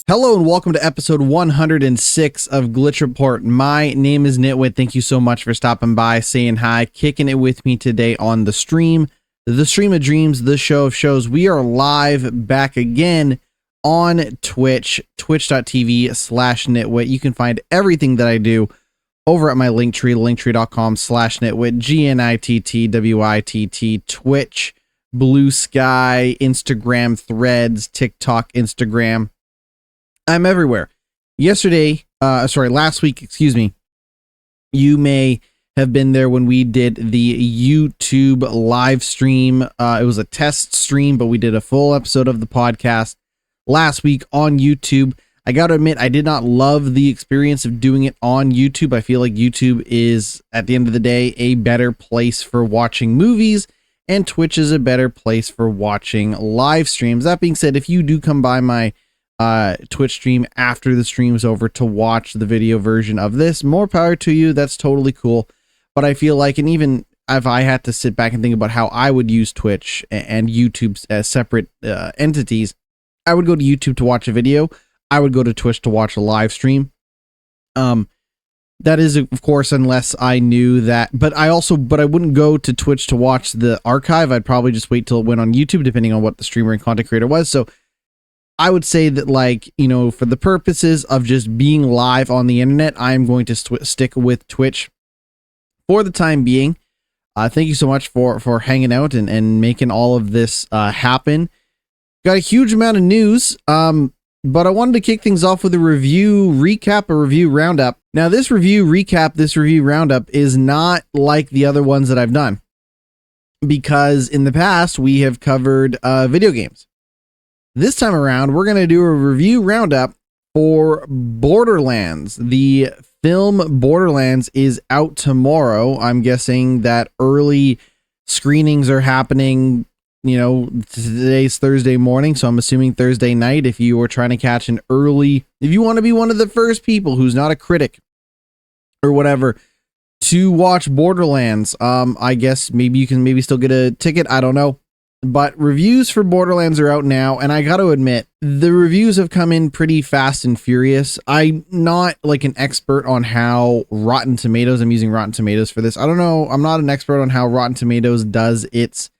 Hello and welcome to episode 106 of Glitch Report. My name is GnittWitt. Thank you so much for stopping by, saying hi, kicking it with me today on the stream of dreams, the show of shows. We are live back again on Twitch, twitch.tv/GnittWitt. You can find everything that I do over at my Linktree, linktree.com/GnittWitt, GnittWitt, Twitch, Blue Sky, Instagram, Threads, TikTok, Instagram. I'm everywhere. Last week, you may have been there when we did the YouTube live stream. It was a test stream, but we did a full episode of the podcast last week on YouTube. I got to admit, I did not love the experience of doing it on YouTube. I feel like YouTube is, at the end of the day, a better place for watching movies, and Twitch is a better place for watching live streams. That being said, if you do come by my Twitch stream after the stream's over to watch the video version of this, more power to you. That's totally cool. But I feel like, and even if I had to sit back and think about how I would use Twitch and YouTube as separate entities, I would go to YouTube to watch a video. I would go to Twitch to watch a live stream. That is, of course, unless I knew that, but I wouldn't go to Twitch to watch the archive. I'd probably just wait till it went on YouTube, depending on what the streamer and content creator was. So I would say that, for the purposes of just being live on the internet, I'm going to stick with Twitch for the time being. Thank you so much for hanging out and making all of this happen. Got a huge amount of news, but I wanted to kick things off with a review roundup. Now, this review roundup is not like the other ones that I've done, because in the past we have covered video games. This time around, we're going to do a review roundup for Borderlands. The film Borderlands is out tomorrow. I'm guessing that early screenings are happening, today's Thursday morning, so I'm assuming Thursday night. If you were trying to catch if you want to be one of the first people who's not a critic or whatever to watch Borderlands, I guess maybe you can still get a ticket. I don't know. But reviews for Borderlands are out now, and I got to admit, the reviews have come in pretty fast and furious. I'm not like an expert on how Rotten Tomatoes, I'm using Rotten Tomatoes for this. I don't know. I'm not an expert on how Rotten Tomatoes does its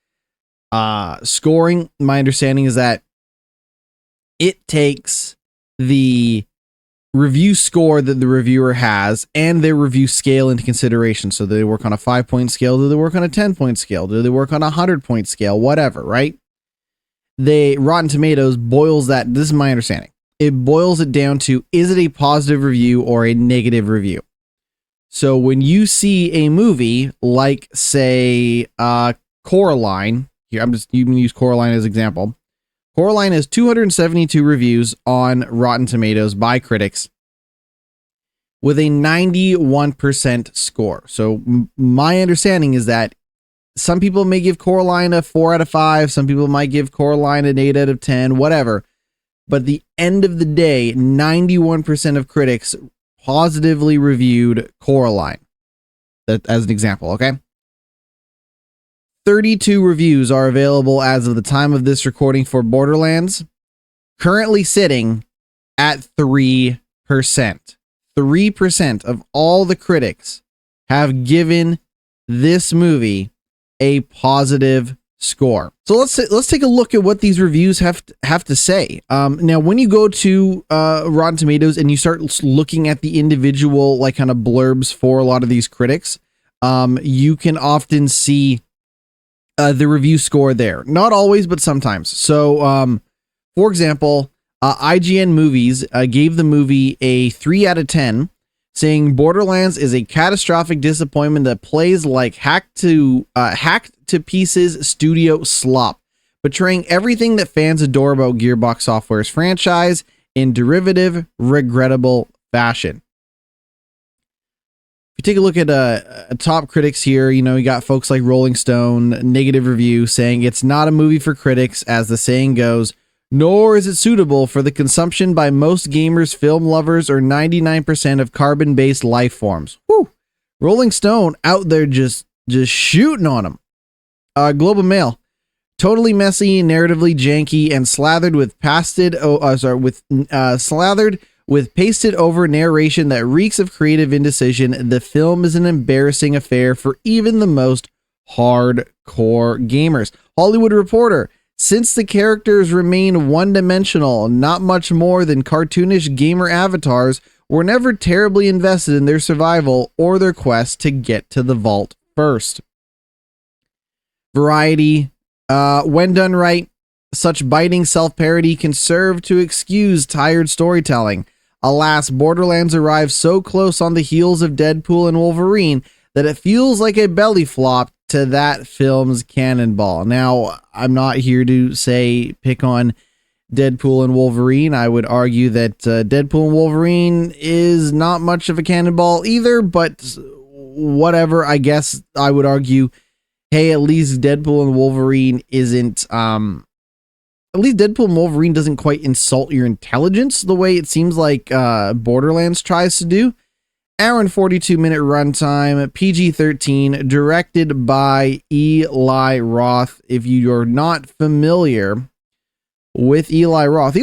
scoring. My understanding is that it takes the review score that the reviewer has and their review scale into consideration. So do they work on a 5-point scale? Do they work on a 10-point scale? Do they work on a 100-point scale? Whatever, right? Rotten Tomatoes boils that, this is my understanding, it boils it down to, is it a positive review or a negative review? So when you see a movie like, say, Coraline, here, you can use Coraline as an example. Coraline has 272 reviews on Rotten Tomatoes by critics with a 91% score. So my understanding is that some people may give Coraline a 4 out of 5. Some people might give Coraline an 8 out of 10, whatever. But at the end of the day, 91% of critics positively reviewed Coraline. That, as an example, okay? 32 reviews are available as of the time of this recording for Borderlands, currently sitting at 3%. 3% of all the critics have given this movie a positive score. So let's take a look at what these reviews have to say. Now, when you go to Rotten Tomatoes and you start looking at the individual kind of blurbs for a lot of these critics, you can often see the review score there. Not always, but sometimes. So, for example, IGN Movies gave the movie a 3 out of 10, saying Borderlands is a catastrophic disappointment that plays like hacked to pieces studio slop, betraying everything that fans adore about Gearbox Software's franchise in derivative, regrettable fashion. If you take a look at top critics here, you got folks like Rolling Stone, negative review, saying it's not a movie for critics, as the saying goes, nor is it suitable for the consumption by most gamers, film lovers, or 99% of carbon-based life forms. Whew. Rolling Stone out there just shooting on them. Global Mail. Totally messy, narratively janky, and slathered with slathered with pasted over narration that reeks of creative indecision. The film is an embarrassing affair for even the most hardcore gamers. Hollywood Reporter. Since the characters remain one-dimensional, not much more than cartoonish gamer avatars, we're never terribly invested in their survival or their quest to get to the vault first. Variety. When done right, such biting self-parody can serve to excuse tired storytelling. Alas, Borderlands arrives so close on the heels of Deadpool and Wolverine that it feels like a belly flop to that film's cannonball. Now, I'm not here to say pick on Deadpool and Wolverine. I would argue that Deadpool and Wolverine is not much of a cannonball either, but whatever. I guess I would argue, hey, at least Deadpool and Wolverine isn't, at least Deadpool and Wolverine doesn't quite insult your intelligence the way it seems like Borderlands tries to do. Hour and 42-minute runtime, PG-13, directed by Eli Roth. If you're not familiar with Eli Roth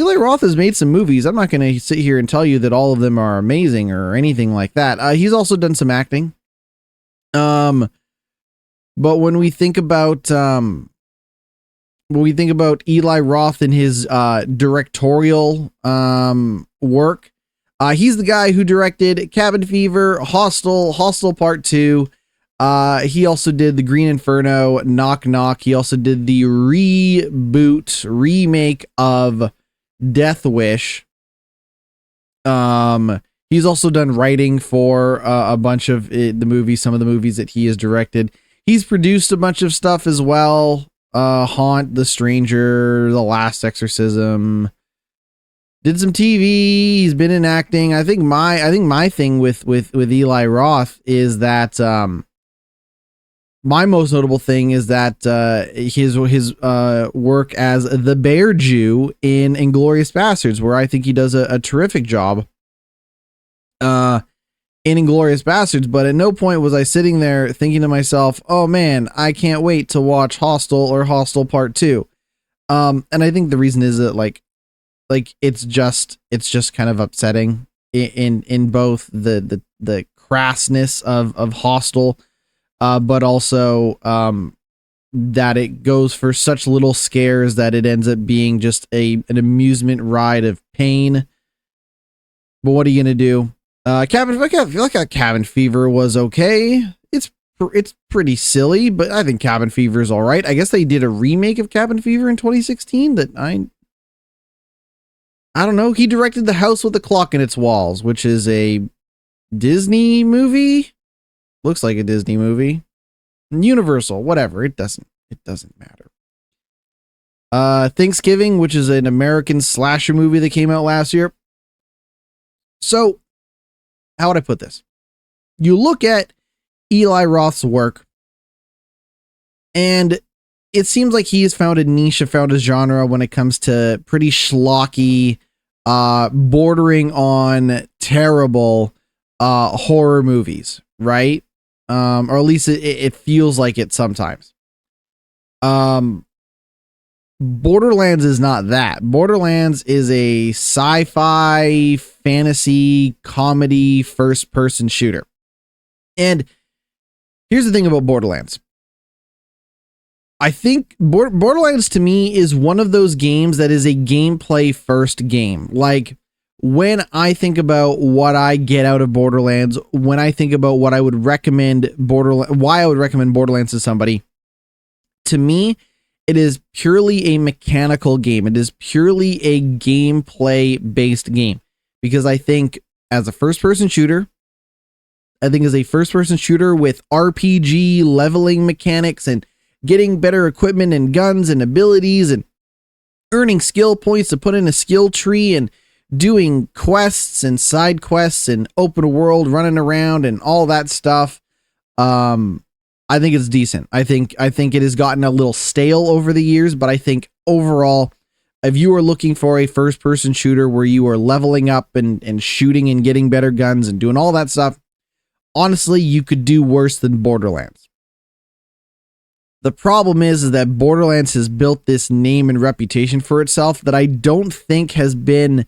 has made some movies. I'm not going to sit here and tell you that all of them are amazing or anything like that. He's also done some acting. But when we think about Eli Roth and his directorial work, he's the guy who directed Cabin Fever, Hostel Part 2. He also did The Green Inferno, Knock Knock. He also did the remake of Death Wish. He's also done writing for a bunch of the movies, some of the movies that he has directed. He's produced a bunch of stuff as well. Haunt, The Stranger, The Last Exorcism. Did some TV. He's been in acting. I think my thing with Eli Roth is that my most notable thing is that his work as the Bear Jew in Inglourious Bastards, where I think he does a terrific job in Inglourious Bastards. But at no point was I sitting there thinking to myself, oh man, I can't wait to watch Hostel or Hostel Part 2. And I think the reason is that like it's just kind of upsetting in both the crassness of Hostel, but also that it goes for such little scares that it ends up being just an amusement ride of pain. But what are you gonna do? I feel like Cabin Fever was okay. It's pretty silly, but I think Cabin Fever is all right. I guess they did a remake of Cabin Fever in 2016 that I don't know. He directed The House with a Clock in Its Walls, which is a Disney movie. Looks like a Disney movie. Universal, whatever. It doesn't matter. Thanksgiving, which is an American slasher movie that came out last year. So, how would I put this? You look at Eli Roth's work, and it seems like he has found a niche, found a genre when it comes to pretty schlocky, bordering on terrible horror movies, right? Or at least it feels like it sometimes. Borderlands is not that. Borderlands is a sci-fi, fantasy, comedy, first-person shooter. And here's the thing about Borderlands. I think Borderlands to me is one of those games that is a gameplay first game. Like when I think about what I get out of Borderlands, when I think about what I would recommend why I would recommend Borderlands to somebody, to me, it is purely a mechanical game. It is purely a gameplay based game because I think as a first person shooter, with RPG leveling mechanics and getting better equipment and guns and abilities and earning skill points to put in a skill tree and doing quests and side quests and open world running around and all that stuff. I think it's decent. I think it has gotten a little stale over the years, but I think overall, if you are looking for a first person shooter where you are leveling up and shooting and getting better guns and doing all that stuff, honestly, you could do worse than Borderlands. The problem is that Borderlands has built this name and reputation for itself that I don't think has been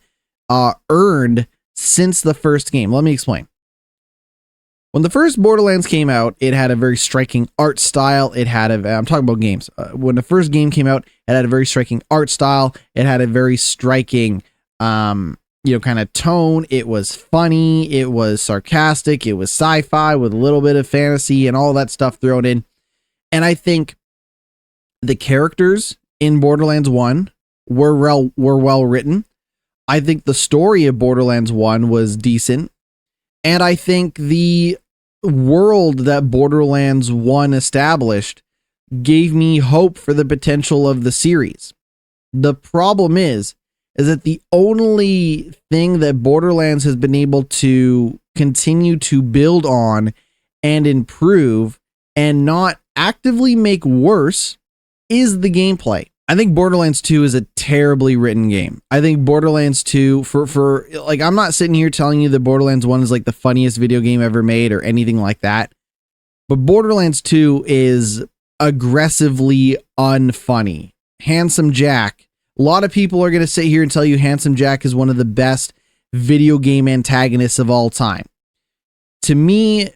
earned since the first game. Let me explain. When the first Borderlands came out, it had a very striking art style. I'm talking about games. When the first game came out, it had a very striking art style. It had a very striking, kind of tone. It was funny. It was sarcastic. It was sci-fi with a little bit of fantasy and all that stuff thrown in. And I think the characters in Borderlands 1 were well written. I think the story of Borderlands 1 was decent. And I think the world that Borderlands 1 established gave me hope for the potential of the series. The problem is that the only thing that Borderlands has been able to continue to build on and improve and not actively make worse is the gameplay. I think Borderlands 2 is a terribly written game. I think Borderlands 2 for I'm not sitting here telling you that Borderlands 1 is like the funniest video game ever made or anything like that. But Borderlands 2 is aggressively unfunny. Handsome Jack. A lot of people are going to sit here and tell you Handsome Jack is one of the best video game antagonists of all time. To me,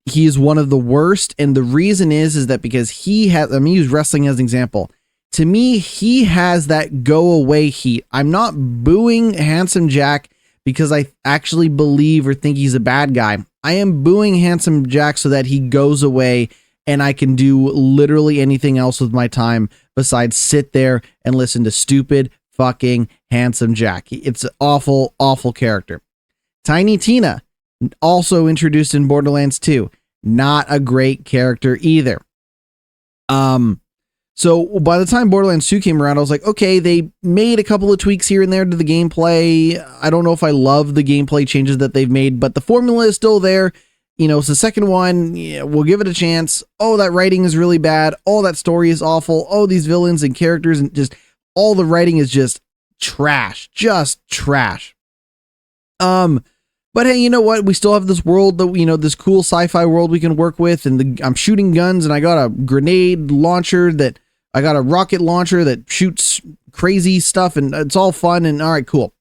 he is one of the worst, and the reason is that because he has, I'm going to use wrestling as an example. To me, he has that go away heat. I'm not booing Handsome Jack because I actually believe or think he's a bad guy. I am booing Handsome Jack so that he goes away and I can do literally anything else with my time besides sit there and listen to stupid fucking Handsome Jack. It's an awful, awful character. Tiny Tina, also introduced in Borderlands 2. Not a great character either. So by the time Borderlands 2 came around, I was like, okay, they made a couple of tweaks here and there to the gameplay. I don't know if I love the gameplay changes that they've made, but the formula is still there. It's the second one. Yeah, we'll give it a chance. Oh, that writing is really bad. Oh, that story is awful. Oh, these villains and characters and just all the writing is just trash. Just trash. But hey, you know what? We still have this world that, this cool sci-fi world we can work with. And I'm shooting guns and I got a grenade launcher I got a rocket launcher that shoots crazy stuff and it's all fun and all right, cool.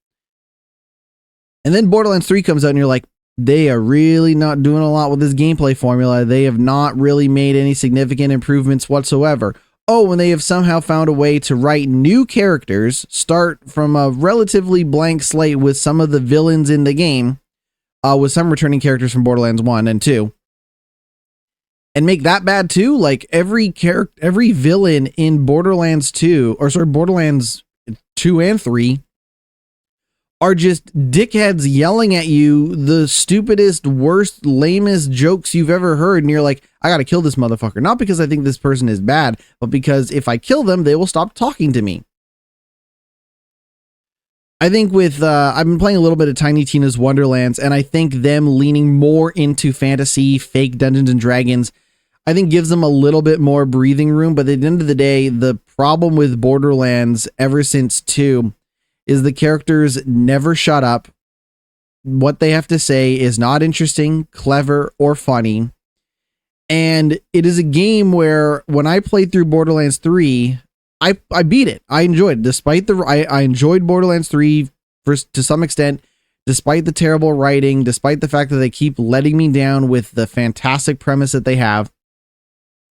And then Borderlands 3 comes out and you're like, they are really not doing a lot with this gameplay formula. They have not really made any significant improvements whatsoever. Oh, and they have somehow found a way to write new characters, start from a relatively blank slate with some of the villains in the game, with some returning characters from Borderlands 1 and 2. And make that bad too. Like every villain in Borderlands 2 and 3 are just dickheads yelling at you the stupidest, worst, lamest jokes you've ever heard. And you're like, I got to kill this motherfucker. Not because I think this person is bad, but because if I kill them, they will stop talking to me. I think I've been playing a little bit of Tiny Tina's Wonderlands, and I think them leaning more into fantasy, fake Dungeons and Dragons, I think gives them a little bit more breathing room. But at the end of the day, the problem with Borderlands ever since 2 is the characters never shut up. What they have to say is not interesting, clever, or funny. And it is a game where when I played through Borderlands 3, I beat it. I enjoyed it. Despite I enjoyed Borderlands 3 to some extent, despite the terrible writing, despite the fact that they keep letting me down with the fantastic premise that they have.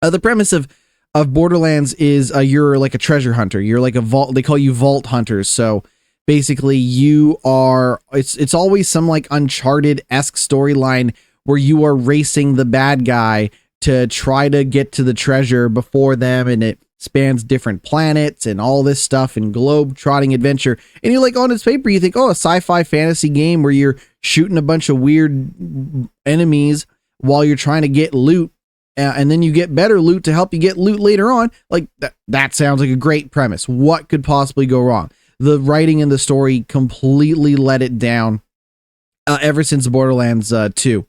The premise of Borderlands is you're like a treasure hunter. You're like a vault. They call you vault hunters. So basically you are, it's always some like Uncharted-esque storyline where you are racing the bad guy to try to get to the treasure before them. And it spans different planets and all this stuff and globe-trotting adventure. And you're like, on its paper, you think, oh, a sci-fi fantasy game where you're shooting a bunch of weird enemies while you're trying to get loot. And then you get better loot to help you get loot later on. Like that sounds like a great premise. What could possibly go wrong? The writing and the story completely let it down ever since Borderlands 2,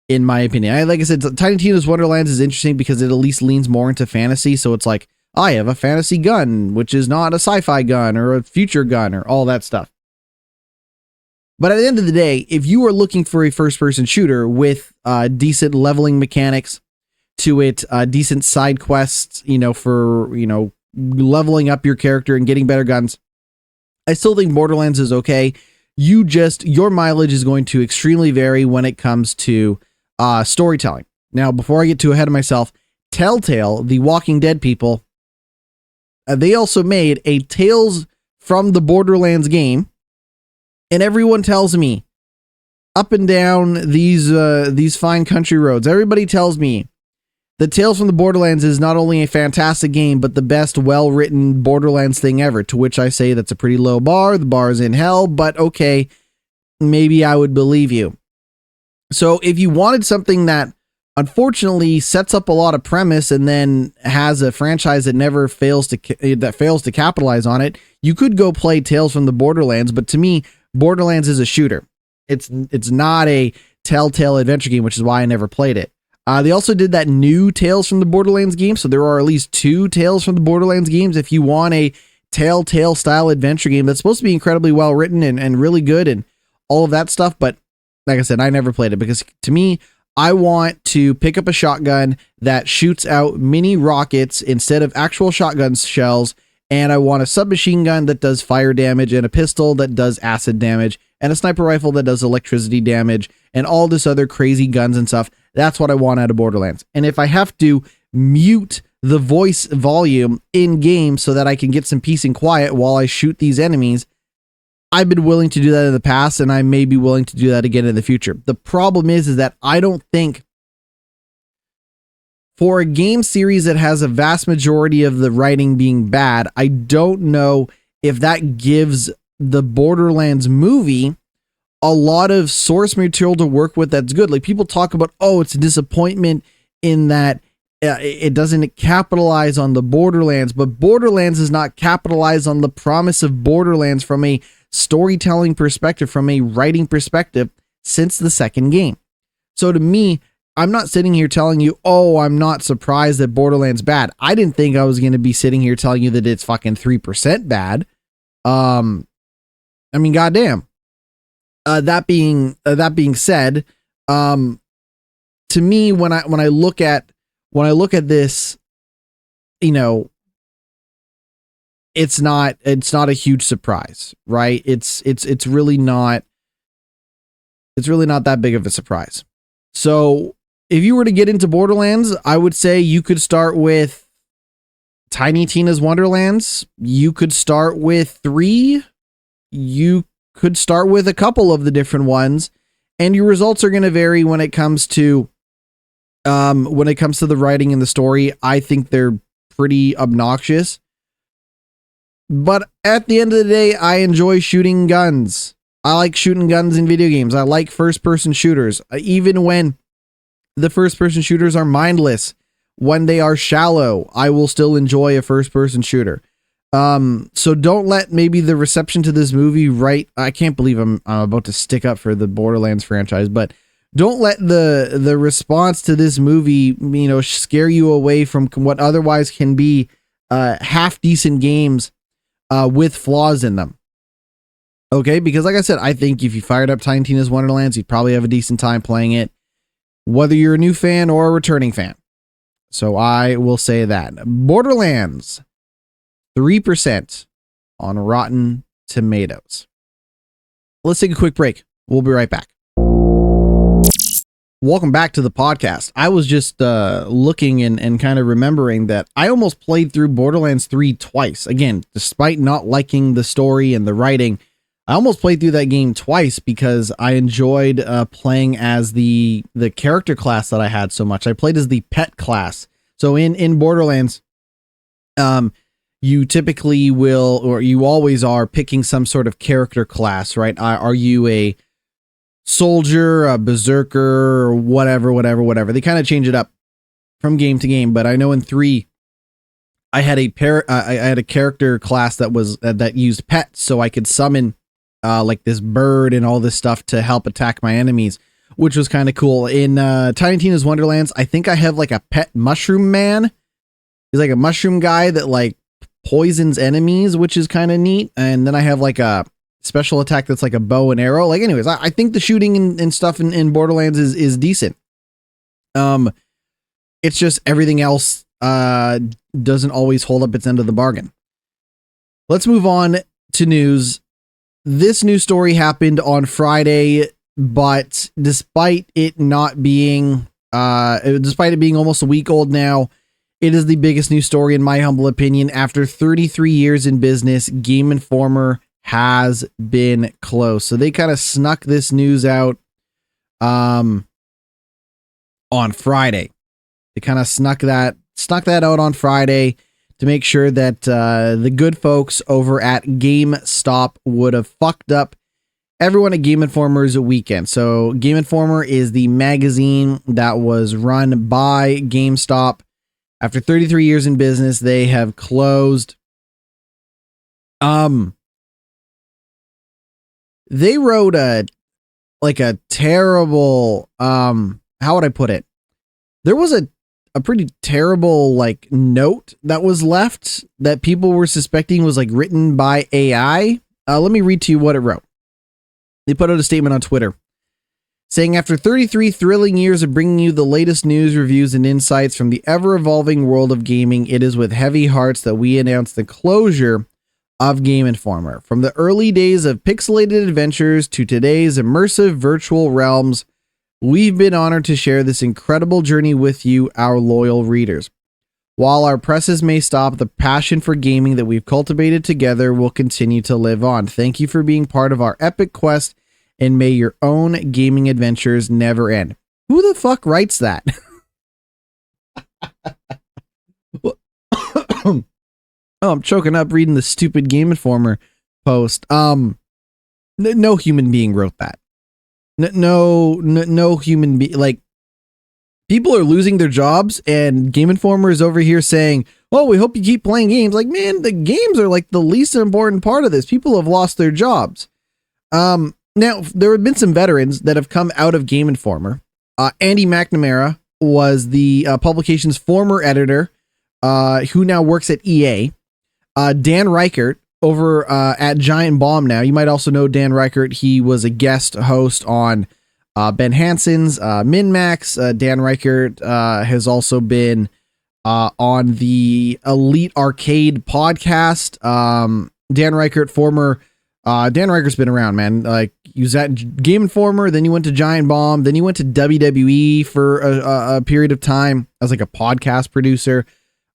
in my opinion. Like I said, Tiny Tina's Wonderlands is interesting because it at least leans more into fantasy. So it's like, I have a fantasy gun, which is not a sci-fi gun or a future gun or all that stuff. But at the end of the day, if you are looking for a first-person shooter with decent leveling mechanics, to it, decent side quests, for, leveling up your character and getting better guns. I still think Borderlands is okay. Your mileage is going to extremely vary when it comes to storytelling. Now, before I get too ahead of myself, Telltale, the Walking Dead people, they also made a Tales from the Borderlands game, and everyone tells me up and down these fine country roads, everybody tells me that Tales from the Borderlands is not only a fantastic game, but the best well-written Borderlands thing ever, to which I say that's a pretty low bar. The bar is in hell, but okay, maybe I would believe you. So if you wanted something that unfortunately sets up a lot of premise and then has a franchise that never fails to capitalize on it, you could go play Tales from the Borderlands. But to me, Borderlands is a shooter. It's not a Telltale adventure game, which is why I never played it. They also did that new Tales from the Borderlands game, so there are at least 2 Tales from the Borderlands games. If you want a Telltale style adventure game that's supposed to be incredibly well written and really good and all of that stuff, but like I said, I never played it because to me, I want to pick up a shotgun that shoots out mini rockets instead of actual shotgun shells, and I want a submachine gun that does fire damage and a pistol that does acid damage and a sniper rifle that does electricity damage and all this other crazy guns and stuff. That's what I want out of Borderlands. And if I have to mute the voice volume in game so that I can get some peace and quiet while I shoot these enemies, I've been willing to do that in the past, and I may be willing to do that again in the future. The problem is that I don't think for a game series that has a vast majority of the writing being bad, I don't know if that gives the Borderlands movie a lot of source material to work with that's good. Like people talk about, it's a disappointment in that it doesn't capitalize on the Borderlands, but Borderlands is not capitalized on the promise of Borderlands from a storytelling perspective, from a writing perspective since the second game. So to me, I'm not sitting here telling you, I'm not surprised that Borderlands bad. I didn't think I was going to be sitting here telling you that it's fucking 3% bad. I mean, goddamn. That being said, to me, when I look at this, it's not a huge surprise, right? It's really not that big of a surprise. So if you were to get into Borderlands, I would say you could start with Tiny Tina's Wonderlands. You could start with 3. You could start with a couple of the different ones, and your results are going to vary when it comes to the writing and the story. I think they're pretty obnoxious, but at the end of the day, I enjoy shooting guns. I like shooting guns in video games. I like first-person shooters, even when the first-person shooters are mindless. When they are shallow, I will still enjoy a first-person shooter. So don't let maybe the reception to this movie, I can't believe I'm about to stick up for the Borderlands franchise, but don't let the response to this movie, scare you away from what otherwise can be half decent games with flaws in them. Okay, because like I said, I think if you fired up Tiny Tina's Wonderlands, you'd probably have a decent time playing it, whether you're a new fan or a returning fan. So I will say that. Borderlands, 3% on Rotten Tomatoes. Let's take a quick break. We'll be right back. Welcome back to the podcast. I was just looking and kind of remembering that I almost played through Borderlands 3 twice. Again, despite not liking the story and the writing, I almost played through that game twice because I enjoyed playing as the character class that I had so much. I played as the pet class. So in Borderlands, you typically will, or you always are, picking some sort of character class, right? Are you a soldier, a berserker, or whatever? They kind of change it up from game to game. But I know in 3, I had a character class that used pets, so I could summon like this bird and all this stuff to help attack my enemies, which was kind of cool. In Tiny Tina's Wonderlands, I think I have like a pet mushroom man. He's like a mushroom guy that like poisons enemies, which is kind of neat. And then I have like a special attack that's like a bow and arrow. Like, anyways, I think the shooting and stuff in Borderlands is decent. It's just everything else doesn't always hold up its end of the bargain. Let's move on to news. This news story happened on Friday, but despite it being almost a week old now, it is the biggest news story in my humble opinion. After 33 years in business, Game Informer has been closed. So they kind of snuck this news out on Friday. They kind of snuck that out on Friday to make sure that the good folks over at GameStop would have fucked up everyone at Game Informer's weekend. So Game Informer is the magazine that was run by GameStop. After 33 years in business, they have closed. They wrote a terrible, how would I put it? There was a pretty terrible note that was left that people were suspecting was written by AI. Let me read to you what it wrote. They put out a statement on Twitter saying, after 33 thrilling years of bringing you the latest news, reviews, and insights from the ever-evolving world of gaming, it is with heavy hearts that we announce the closure of Game Informer. From the early days of pixelated adventures to today's immersive virtual realms, we've been honored to share this incredible journey with you, our loyal readers. While our presses may stop, the passion for gaming that we've cultivated together will continue to live on. Thank you for being part of our epic quest, and may your own gaming adventures never end. Who the fuck writes that? Oh, I'm choking up reading the stupid Game Informer post. No human being wrote that. No human being. People are losing their jobs, and Game Informer is over here saying, "Oh, we hope you keep playing games." Man, the games are the least important part of this. People have lost their jobs. Now, there have been some veterans that have come out of Game Informer. Andy McNamara was the publication's former editor, who now works at EA. Dan Reichert over at Giant Bomb now. You might also know Dan Reichert. He was a guest host on Ben Hansen's MinMax. Dan Reichert has also been on the Elite Arcade podcast. Dan Reichert's been around, man. You was at Game Informer, then you went to Giant Bomb, then you went to WWE for a period of time as a podcast producer.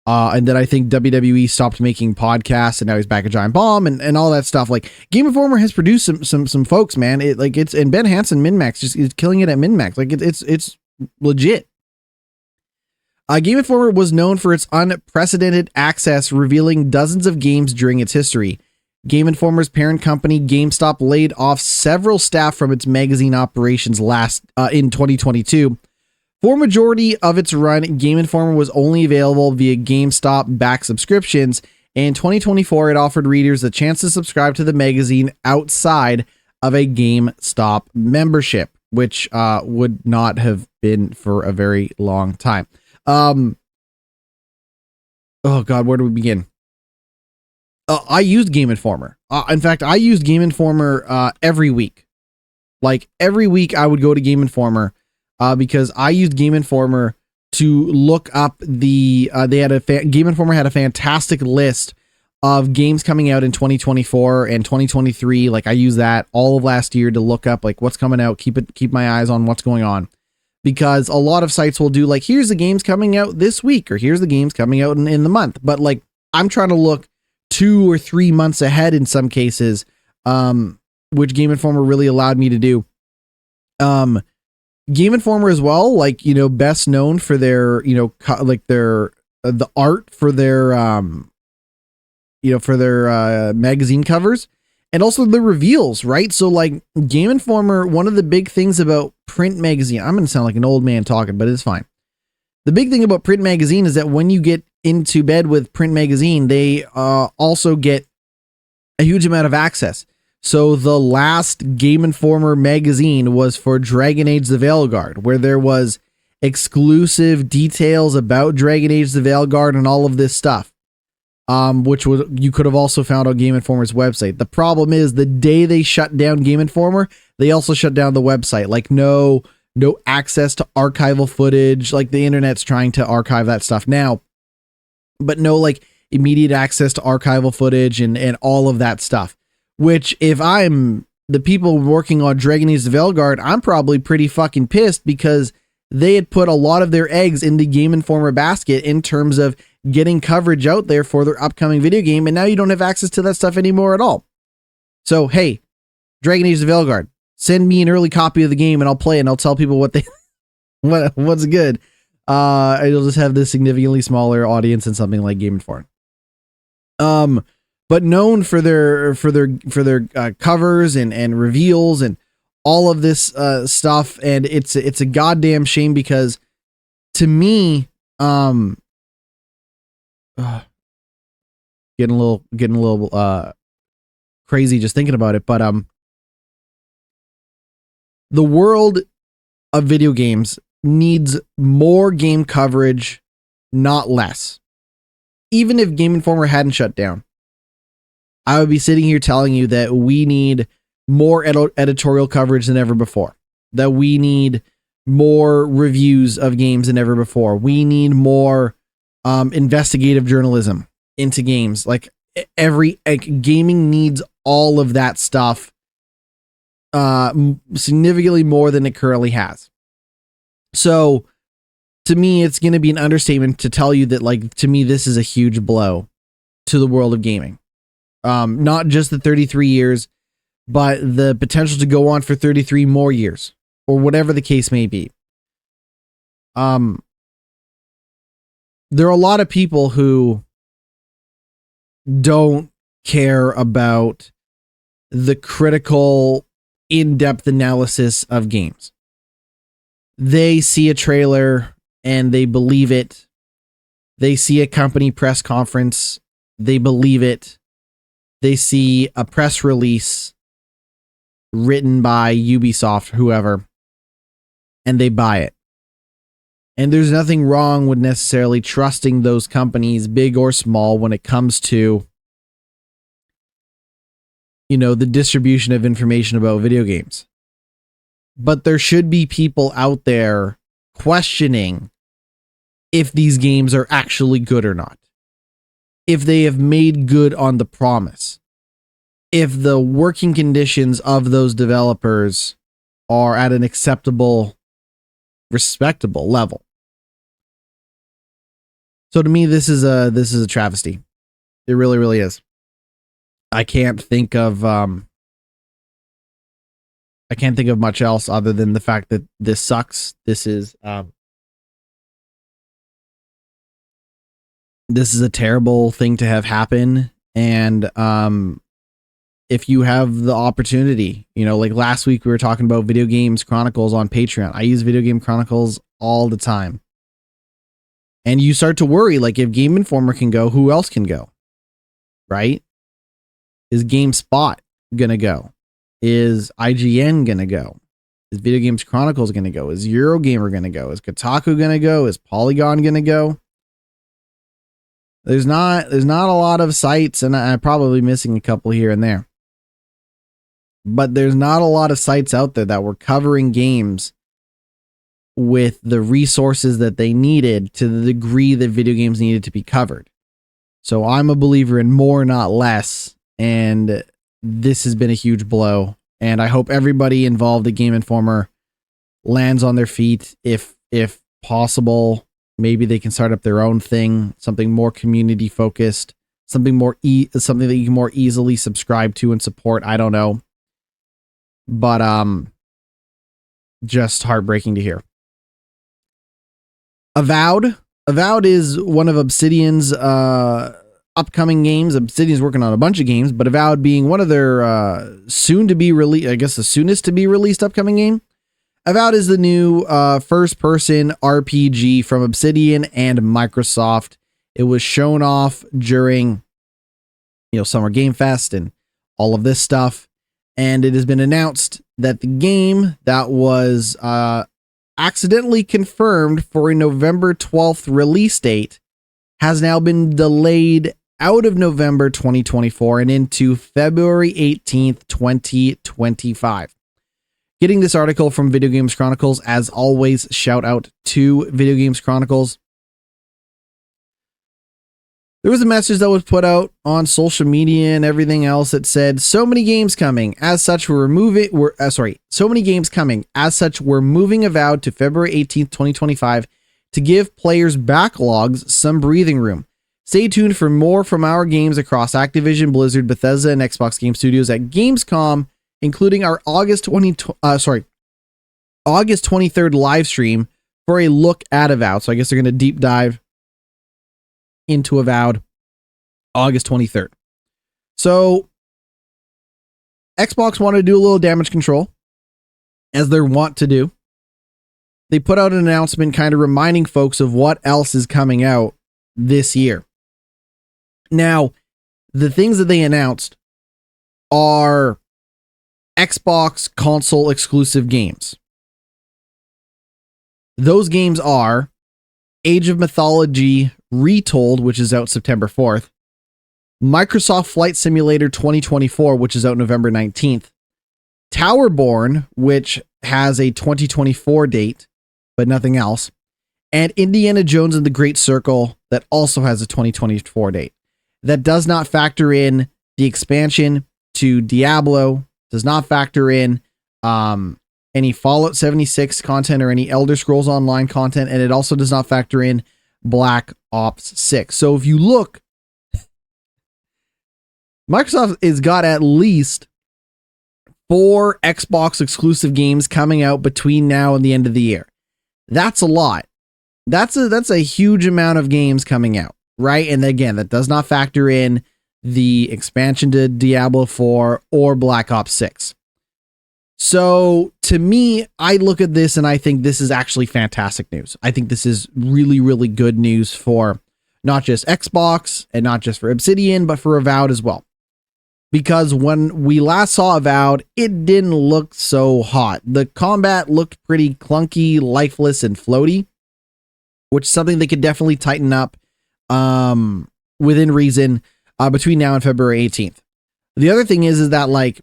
And then I think WWE stopped making podcasts, and now he's back at Giant Bomb and all that stuff. Game Informer has produced some folks, man. And Ben Hansen MinMax just is killing it at MinMax. It's legit. Game Informer was known for its unprecedented access, revealing dozens of games during its history. Game Informer's parent company, GameStop, laid off several staff from its magazine operations in 2022. For majority of its run, Game Informer was only available via GameStop-backed subscriptions. In 2024, it offered readers the chance to subscribe to the magazine outside of a GameStop membership, which would not have been for a very long time. Oh God, where do we begin? I used Game Informer. In fact, I used Game Informer every week. Every week I would go to Game Informer because I used Game Informer to look up Game Informer had a fantastic list of games coming out in 2024 and 2023. I used that all of last year to look up what's coming out, keep my eyes on what's going on. Because a lot of sites will do here's the games coming out this week, or here's the games coming out in the month. But I'm trying to look 2 or 3 months ahead in some cases, which Game Informer really allowed me to do. Game Informer as well, best known for their, the art for their, for their magazine covers, and also the reveals, right? So Game Informer, one of the big things about print magazine, I'm going to sound like an old man talking, but it's fine. The big thing about print magazine is that when you get into bed with print magazine, they also get a huge amount of access. So the last Game Informer magazine was for Dragon Age the Veilguard, where there was exclusive details about Dragon Age the Veilguard and all of this stuff, which you could have also found on Game Informer's website. The problem is the day they shut down Game Informer, they also shut down the website. no access to archival footage. Like the internet's trying to archive that stuff now, but no like immediate access to archival footage and all of that stuff. Which if I'm the people working on Dragon Age the Veilguard, I'm probably pretty fucking pissed because they had put a lot of their eggs in the Game Informer basket in terms of getting coverage out there for their upcoming video game. And now you don't have access to that stuff anymore at all. So, hey, Dragon Age the Veilguard, send me an early copy of the game and I'll play it and I'll tell people what's good. It'll just have this significantly smaller audience than something like Game Informer. But known for their covers and reveals and all of this stuff, and it's a goddamn shame because to me, getting a little crazy just thinking about it, but the world of video games needs more game coverage, not less. Even if Game Informer hadn't shut down, I would be sitting here telling you that we need more editorial coverage than ever before, that we need more reviews of games than ever before. We need more investigative journalism into games. Like gaming needs all of that stuff significantly more than it currently has. So to me, it's going to be an understatement to tell you that, like, to me, this is a huge blow to the world of gaming. Not just the 33 years, but the potential to go on for 33 more years, or whatever the case may be. There are a lot of people who don't care about the critical, in-depth analysis of games. They see a trailer and they believe it. They see a company press conference, they believe it. They see a press release written by Ubisoft, whoever, and they buy it. And there's nothing wrong with necessarily trusting those companies, big or small, when it comes to, you know, the distribution of information about video games. But there should be people out there questioning if these games are actually good or not. If they have made good on the promise. If the working conditions of those developers are at an acceptable, respectable level. So to me, this is a travesty. It really, really is. I can't think of much else other than the fact that this sucks. This is a terrible thing to have happen. And if you have the opportunity, you know, like last week we were talking about Video Games Chronicles on Patreon. I use Video Game Chronicles all the time. And you start to worry, like, if Game Informer can go, who else can go? Right? Is GameSpot gonna go? Is IGN gonna go? Is Video Games Chronicles gonna go? Is Eurogamer gonna go? Is Kotaku gonna go? Is Polygon gonna go? There's not a lot of sites, and I'm probably missing a couple here and there. But there's not a lot of sites out there that were covering games with the resources that they needed to the degree that video games needed to be covered. So I'm a believer in more, not less. And this has been a huge blow. And I hope everybody involved at Game Informer lands on their feet. If possible, maybe they can start up their own thing, something more community focused, something that you can more easily subscribe to and support. I don't know. But just heartbreaking to hear. Avowed is one of Obsidian's upcoming games. Obsidian's working on a bunch of games, but Avowed being one of their soon to be released, I guess the soonest to be released upcoming game. Avowed is the new first-person RPG from Obsidian and Microsoft. It was shown off during, Summer Game Fest and all of this stuff, and it has been announced that the game that was accidentally confirmed for a November 12th release date has now been delayed out of November 2024 and into February 18th, 2025. Getting this article from Video Games Chronicles. As always, shout out to Video Games Chronicles. There was a message that was put out on social media and everything else that said, so many games coming. As such, we're moving Avowed to February 18th, 2025 to give players backlogs some breathing room. Stay tuned for more from our games across Activision, Blizzard, Bethesda, and Xbox Game Studios at Gamescom, including our August 23rd live stream for a look at Avowed. So I guess they're going to deep dive into Avowed August 23rd. So Xbox wanted to do a little damage control, as they're wont to do. They put out an announcement kind of reminding folks of what else is coming out this year. Now, the things that they announced are Xbox console exclusive games. Those games are Age of Mythology Retold, which is out September 4th, Microsoft Flight Simulator 2024, which is out November 19th, Towerborn, which has a 2024 date, but nothing else, and Indiana Jones and the Great Circle, that also has a 2024 date. That does not factor in the expansion to Diablo, does not factor in any Fallout 76 content or any Elder Scrolls Online content, and it also does not factor in Black Ops 6. So if you look, Microsoft has got at least 4 Xbox exclusive games coming out between now and the end of the year. That's a lot. That's a huge amount of games coming out, right? And again, that does not factor in the expansion to Diablo 4 or Black Ops 6. So to me, I look at this and I think this is actually fantastic news. I think this is really, really good news for not just Xbox and not just for Obsidian, but for Avowed as well. Because when we last saw Avowed, it didn't look so hot. The combat looked pretty clunky, lifeless, and floaty, which is something they could definitely tighten up within reason between now and February 18th. The other thing is that, like,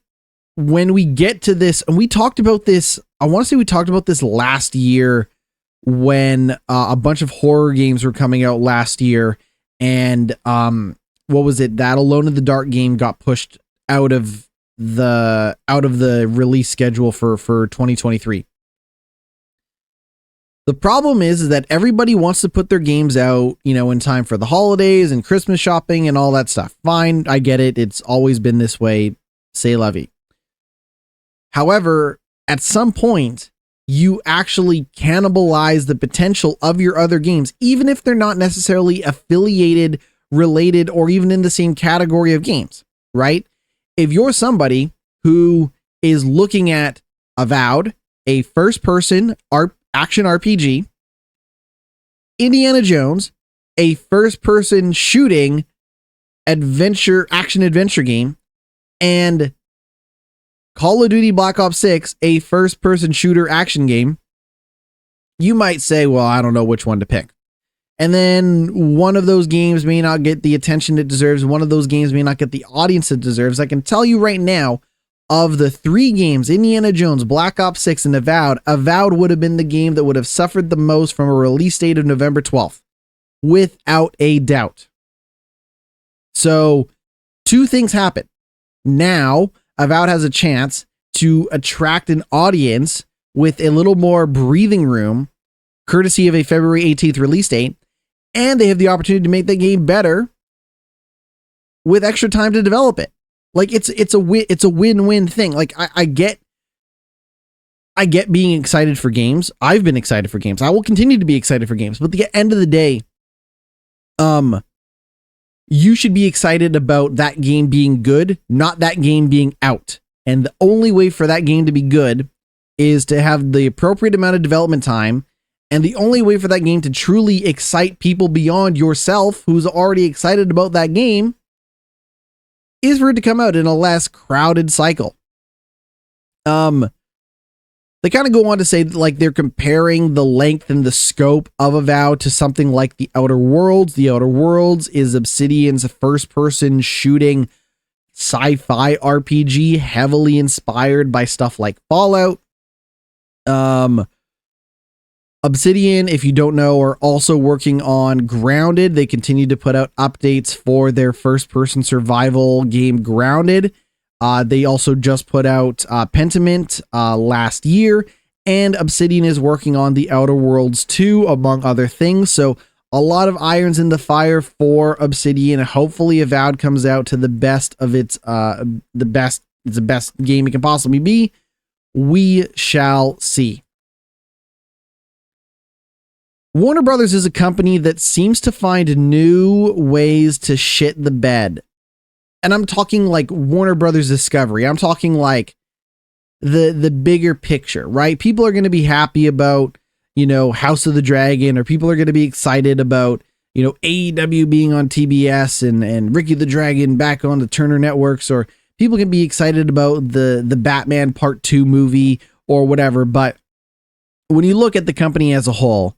when we get to this, and we talked about this, I want to say we talked about this last year when a bunch of horror games were coming out last year, and what was it? That Alone in the Dark game got pushed out of the release schedule for 2023. The problem is that everybody wants to put their games out, in time for the holidays and Christmas shopping and all that stuff. Fine, I get it. It's always been this way. C'est la vie. However, at some point, you actually cannibalize the potential of your other games, even if they're not necessarily affiliated, related, or even in the same category of games, right? If you're somebody who is looking at Avowed, a first-person action RPG, Indiana Jones, a first-person shooting action-adventure game, and Call of Duty Black Ops 6, a first-person shooter action game, you might say, well, I don't know which one to pick. And then one of those games may not get the attention it deserves. One of those games may not get the audience it deserves. I can tell you right now, of the 3 games, Indiana Jones, Black Ops 6, and Avowed would have been the game that would have suffered the most from a release date of November 12th. Without a doubt. So, 2 things happen. Now, Avowed has a chance to attract an audience with a little more breathing room, courtesy of a February 18th release date, and they have the opportunity to make that game better with extra time to develop it. Like, it's a win-win thing. Like, I get being excited for games. I've been excited for games. I will continue to be excited for games. But at the end of the day, you should be excited about that game being good, not that game being out. And the only way for that game to be good is to have the appropriate amount of development time. And the only way for that game to truly excite people beyond yourself, who's already excited about that game, is for it to come out in a less crowded cycle. They kind of go on to say that, like, they're comparing the length and the scope of Avowed to something like The Outer Worlds. The Outer Worlds is Obsidian's first-person shooting sci-fi RPG, heavily inspired by stuff like Fallout. Um, Obsidian, if you don't know, are also working on Grounded. They continue to put out updates for their first-person survival game, Grounded. They also just put out Pentiment last year, and Obsidian is working on The Outer Worlds 2, among other things. So a lot of irons in the fire for Obsidian. Hopefully, Avowed comes out to the best of its the best game it can possibly be. We shall see. Warner Brothers is a company that seems to find new ways to shit the bed. And I'm talking like Warner Brothers Discovery. I'm talking like the bigger picture, right? People are going to be happy about, House of the Dragon, or people are going to be excited about, AEW being on TBS and Ricky the Dragon back on the Turner Networks, or people can be excited about the Batman Part 2 movie or whatever. But when you look at the company as a whole,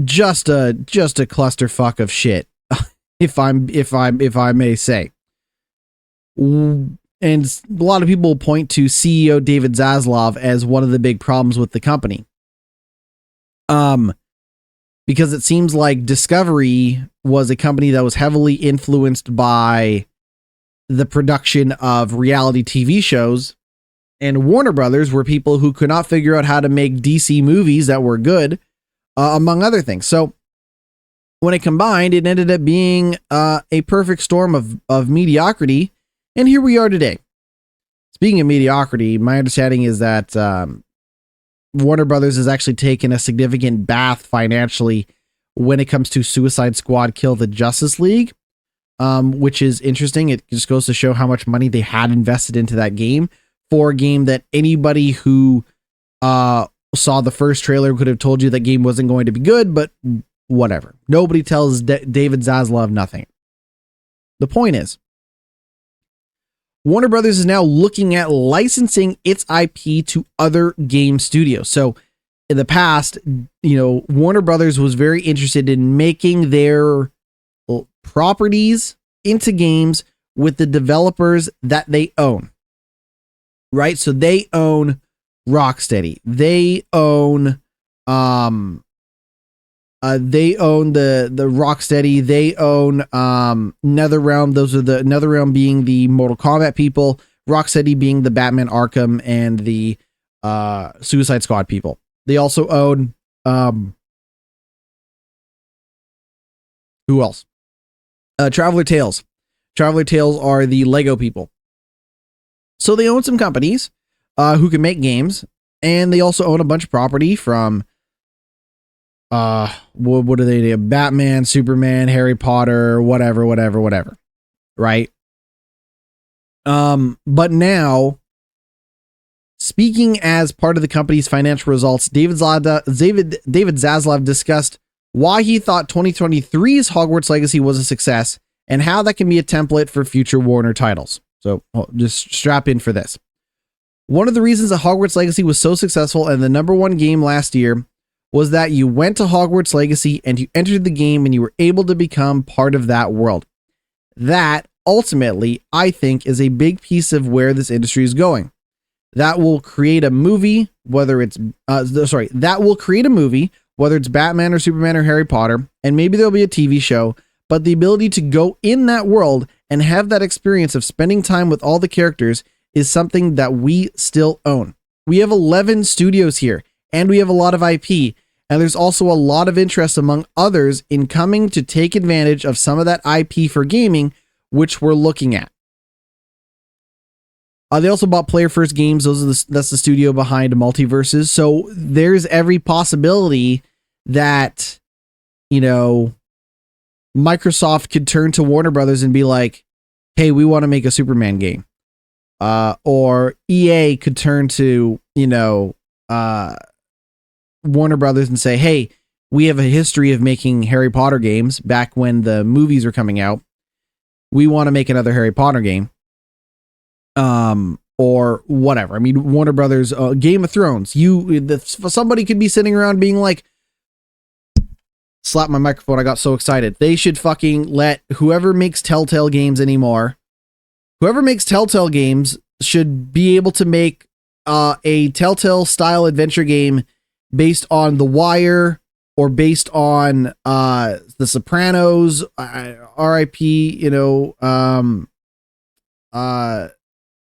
just a clusterfuck of shit, if I may say. And a lot of people point to CEO David Zaslav as one of the big problems with the company. Because it seems like Discovery was a company that was heavily influenced by the production of reality TV shows, and Warner Brothers were people who could not figure out how to make DC movies that were good, among other things. So when it combined, it ended up being a perfect storm of mediocrity. And here we are today. Speaking of mediocrity, my understanding is that Warner Brothers has actually taken a significant bath financially when it comes to Suicide Squad Kill the Justice League, which is interesting. It just goes to show how much money they had invested into that game, for a game that anybody who saw the first trailer could have told you that game wasn't going to be good, but whatever. Nobody tells David Zaslav nothing. The point is, Warner Brothers is now looking at licensing its IP to other game studios. So in the past, Warner Brothers was very interested in making their properties into games with the developers that they own. Right? So they own Rocksteady. They own the Rocksteady. They own NetherRealm. Those are the NetherRealm being the Mortal Kombat people, Rocksteady being the Batman Arkham and the Suicide Squad people. They also own who else? Traveler Tales. Traveler Tales are the Lego people. So they own some companies who can make games, and they also own a bunch of property from what do they do? Batman, Superman, Harry Potter, whatever. Right? But now, speaking as part of the company's financial results, David Zaslav discussed why he thought 2023's Hogwarts Legacy was a success and how that can be a template for future Warner titles. So just strap in for this. One of the reasons that Hogwarts Legacy was so successful and the #1 game last year was that you went to Hogwarts Legacy and you entered the game and you were able to become part of that world. That ultimately, I think, is a big piece of where this industry is going. That will create a movie, whether it's Batman or Superman or Harry Potter, and maybe there'll be a TV show, but the ability to go in that world and have that experience of spending time with all the characters is something that we still own. We have 11 studios here, and we have a lot of IP, and there's also a lot of interest among others in coming to take advantage of some of that IP for gaming, which we're looking at. They also bought Player First Games. That's the studio behind Multiverses. So there's every possibility that, Microsoft could turn to Warner Brothers and be like, hey, we want to make a Superman game. Or EA could turn to, Warner Brothers and say, hey, we have a history of making Harry Potter games back when the movies were coming out. We want to make another Harry Potter game. Or whatever. I mean, Warner Brothers, Game of Thrones, somebody could be sitting around being like, slap my microphone, I got so excited. They should fucking let whoever makes Telltale games anymore, whoever makes Telltale games should be able to make a Telltale style adventure game based on The Wire or based on The Sopranos, R.I.P.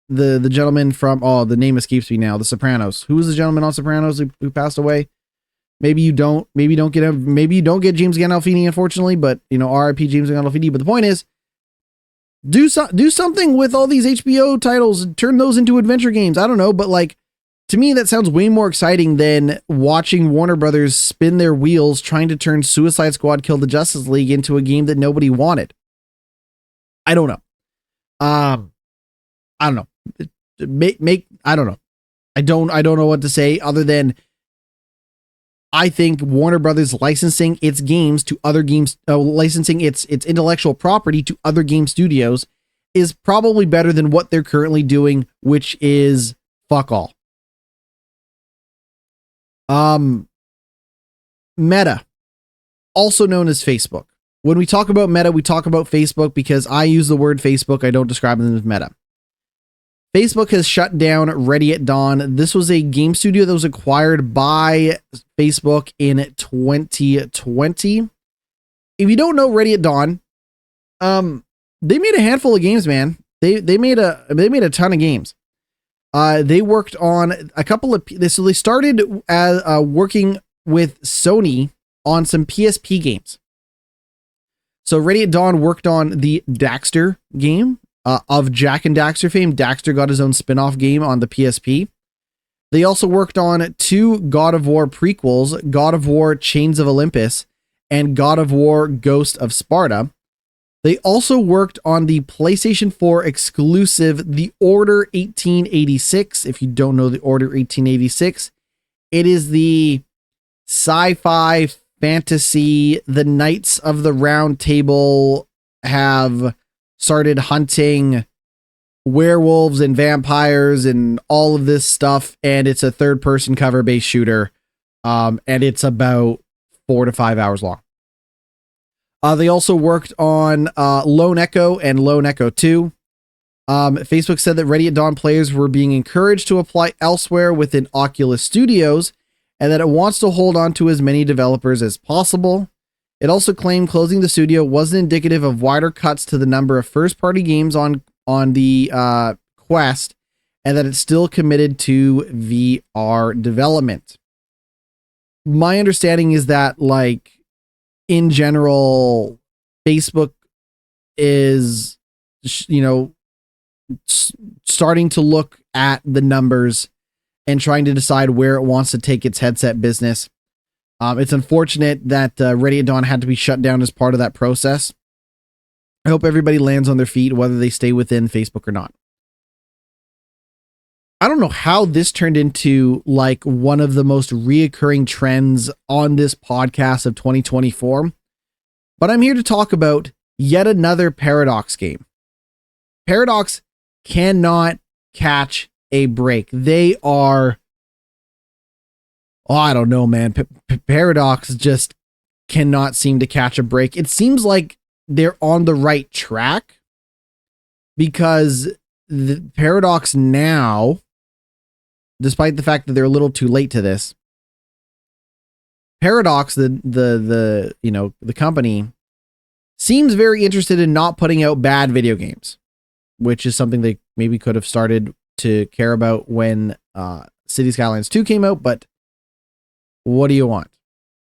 The gentleman from the name escapes me now. The Sopranos. Who was the gentleman on Sopranos who passed away? Maybe you don't get James Gandolfini, unfortunately, but R.I.P. James Gandolfini. But the point is, do something with all these HBO titles and turn those into adventure games. I don't know, but like, to me, that sounds way more exciting than watching Warner Brothers spin their wheels trying to turn Suicide Squad Kill the Justice League into a game that nobody wanted. I don't know. I don't know. I don't know. I don't know what to say other than I think Warner Brothers licensing its games to other games, licensing its intellectual property to other game studios is probably better than what they're currently doing, which is fuck all. Meta, also known as Facebook. When we talk about Meta, we talk about Facebook because I use the word Facebook. I don't describe them as Meta. Facebook has shut down Ready at Dawn. This was a game studio that was acquired by Facebook in 2020. If you don't know Ready at Dawn, they made a handful of games, man. They made a ton of games. They worked on a couple of, so they started as working with Sony on some PSP games. So Ready at Dawn worked on the Daxter game. Of Jack and Daxter fame, Daxter got his own spin-off game on the PSP. They also worked on 2 God of War prequels, God of War Chains of Olympus and God of War Ghost of Sparta. They also worked on the PlayStation 4 exclusive The Order 1886. If you don't know The Order 1886, it is the sci-fi fantasy. The Knights of the Round Table have started hunting werewolves and vampires and all of this stuff, and it's a third-person cover-based shooter, and it's about 4 to 5 hours long. They also worked on Lone Echo and Lone Echo 2. Facebook said that Ready at Dawn players were being encouraged to apply elsewhere within Oculus Studios, and that it wants to hold on to as many developers as possible. It also claimed closing the studio wasn't indicative of wider cuts to the number of first-party games on the Quest, and that it's still committed to VR development. My understanding is that, like, in general, Facebook is, starting to look at the numbers and trying to decide where it wants to take its headset business. It's unfortunate that Ready at Dawn had to be shut down as part of that process. I hope everybody lands on their feet, whether they stay within Facebook or not. I don't know how this turned into like one of the most reoccurring trends on this podcast of 2024, but I'm here to talk about yet another Paradox game. Paradox cannot catch a break. They are... I don't know, man. Paradox just cannot seem to catch a break. It seems like they're on the right track because the Paradox now, despite the fact that they're a little too late to this, Paradox, the company, seems very interested in not putting out bad video games, which is something they maybe could have started to care about when City Skylines 2 came out, but what do you want?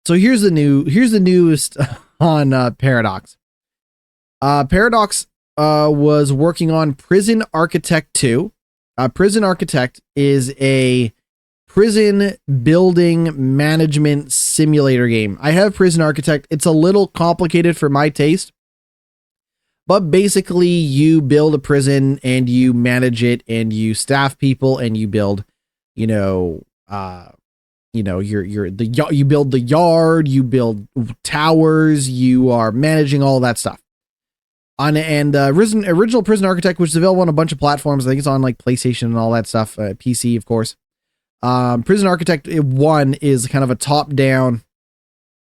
So here's the newest on Paradox. Paradox was working on Prison Architect 2. Prison Architect is a prison building management simulator game. I have Prison Architect. It's a little complicated for my taste, but basically you build a prison and you manage it and you staff people and you build, you build the yard, you build towers, you are managing all that stuff. Original Prison Architect, which is available on a bunch of platforms. I think it's on like PlayStation and all that stuff, PC, of course. Prison Architect 1 is kind of a top-down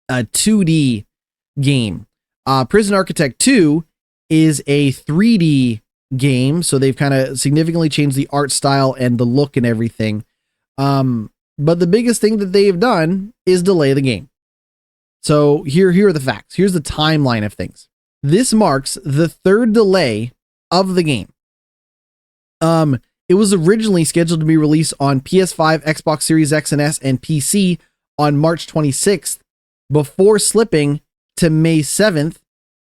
2D game. Prison Architect 2 is a 3D game, so they've kind of significantly changed the art style and the look and everything. But the biggest thing that they have done is delay the game. So here are the facts. Here's the timeline of things. This marks the third delay of the game. It was originally scheduled to be released on PS5, Xbox Series X and S, and PC on March 26th, before slipping to May 7th,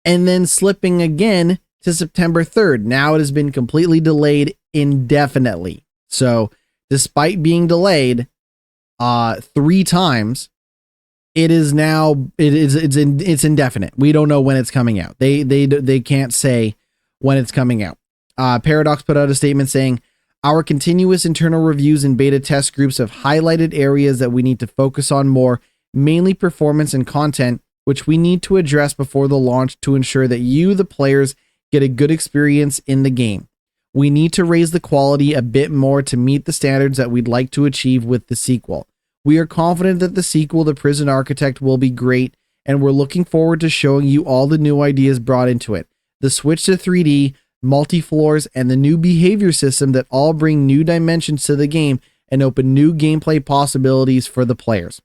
and then slipping again to September 3rd. Now it has been completely delayed indefinitely. So despite being delayed 3 times, it's indefinite. We don't know when it's coming out. They can't say when it's coming out. Paradox put out a statement saying, "Our continuous internal reviews and beta test groups have highlighted areas that we need to focus on more, mainly performance and content, which we need to address before the launch to ensure that you, the players, get a good experience in the game. We need to raise the quality a bit more to meet the standards that we'd like to achieve with the sequel. We are confident that the sequel, The Prison Architect, will be great, and we're looking forward to showing you all the new ideas brought into it. The switch to 3D, multi-floors, and the new behavior system that all bring new dimensions to the game and open new gameplay possibilities for the players.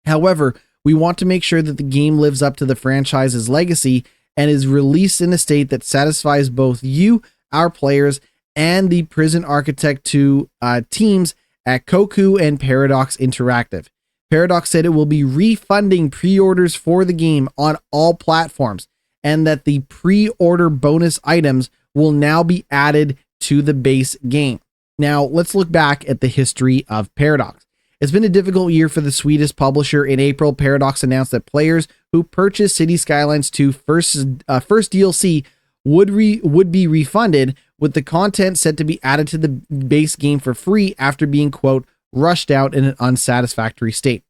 However, we want to make sure that the game lives up to the franchise's legacy and is released in a state that satisfies both you, our players, and the Prison Architect 2 teams at Koku and Paradox Interactive. Paradox said it will be refunding pre-orders for the game on all platforms, and that the pre-order bonus items will now be added to the base game." Now, let's look back at the history of Paradox. It's been a difficult year for the Swedish publisher. In April, Paradox announced that players who purchased City Skylines 2 first DLC would be refunded, with the content set to be added to the base game for free after being, quote, rushed out in an unsatisfactory state.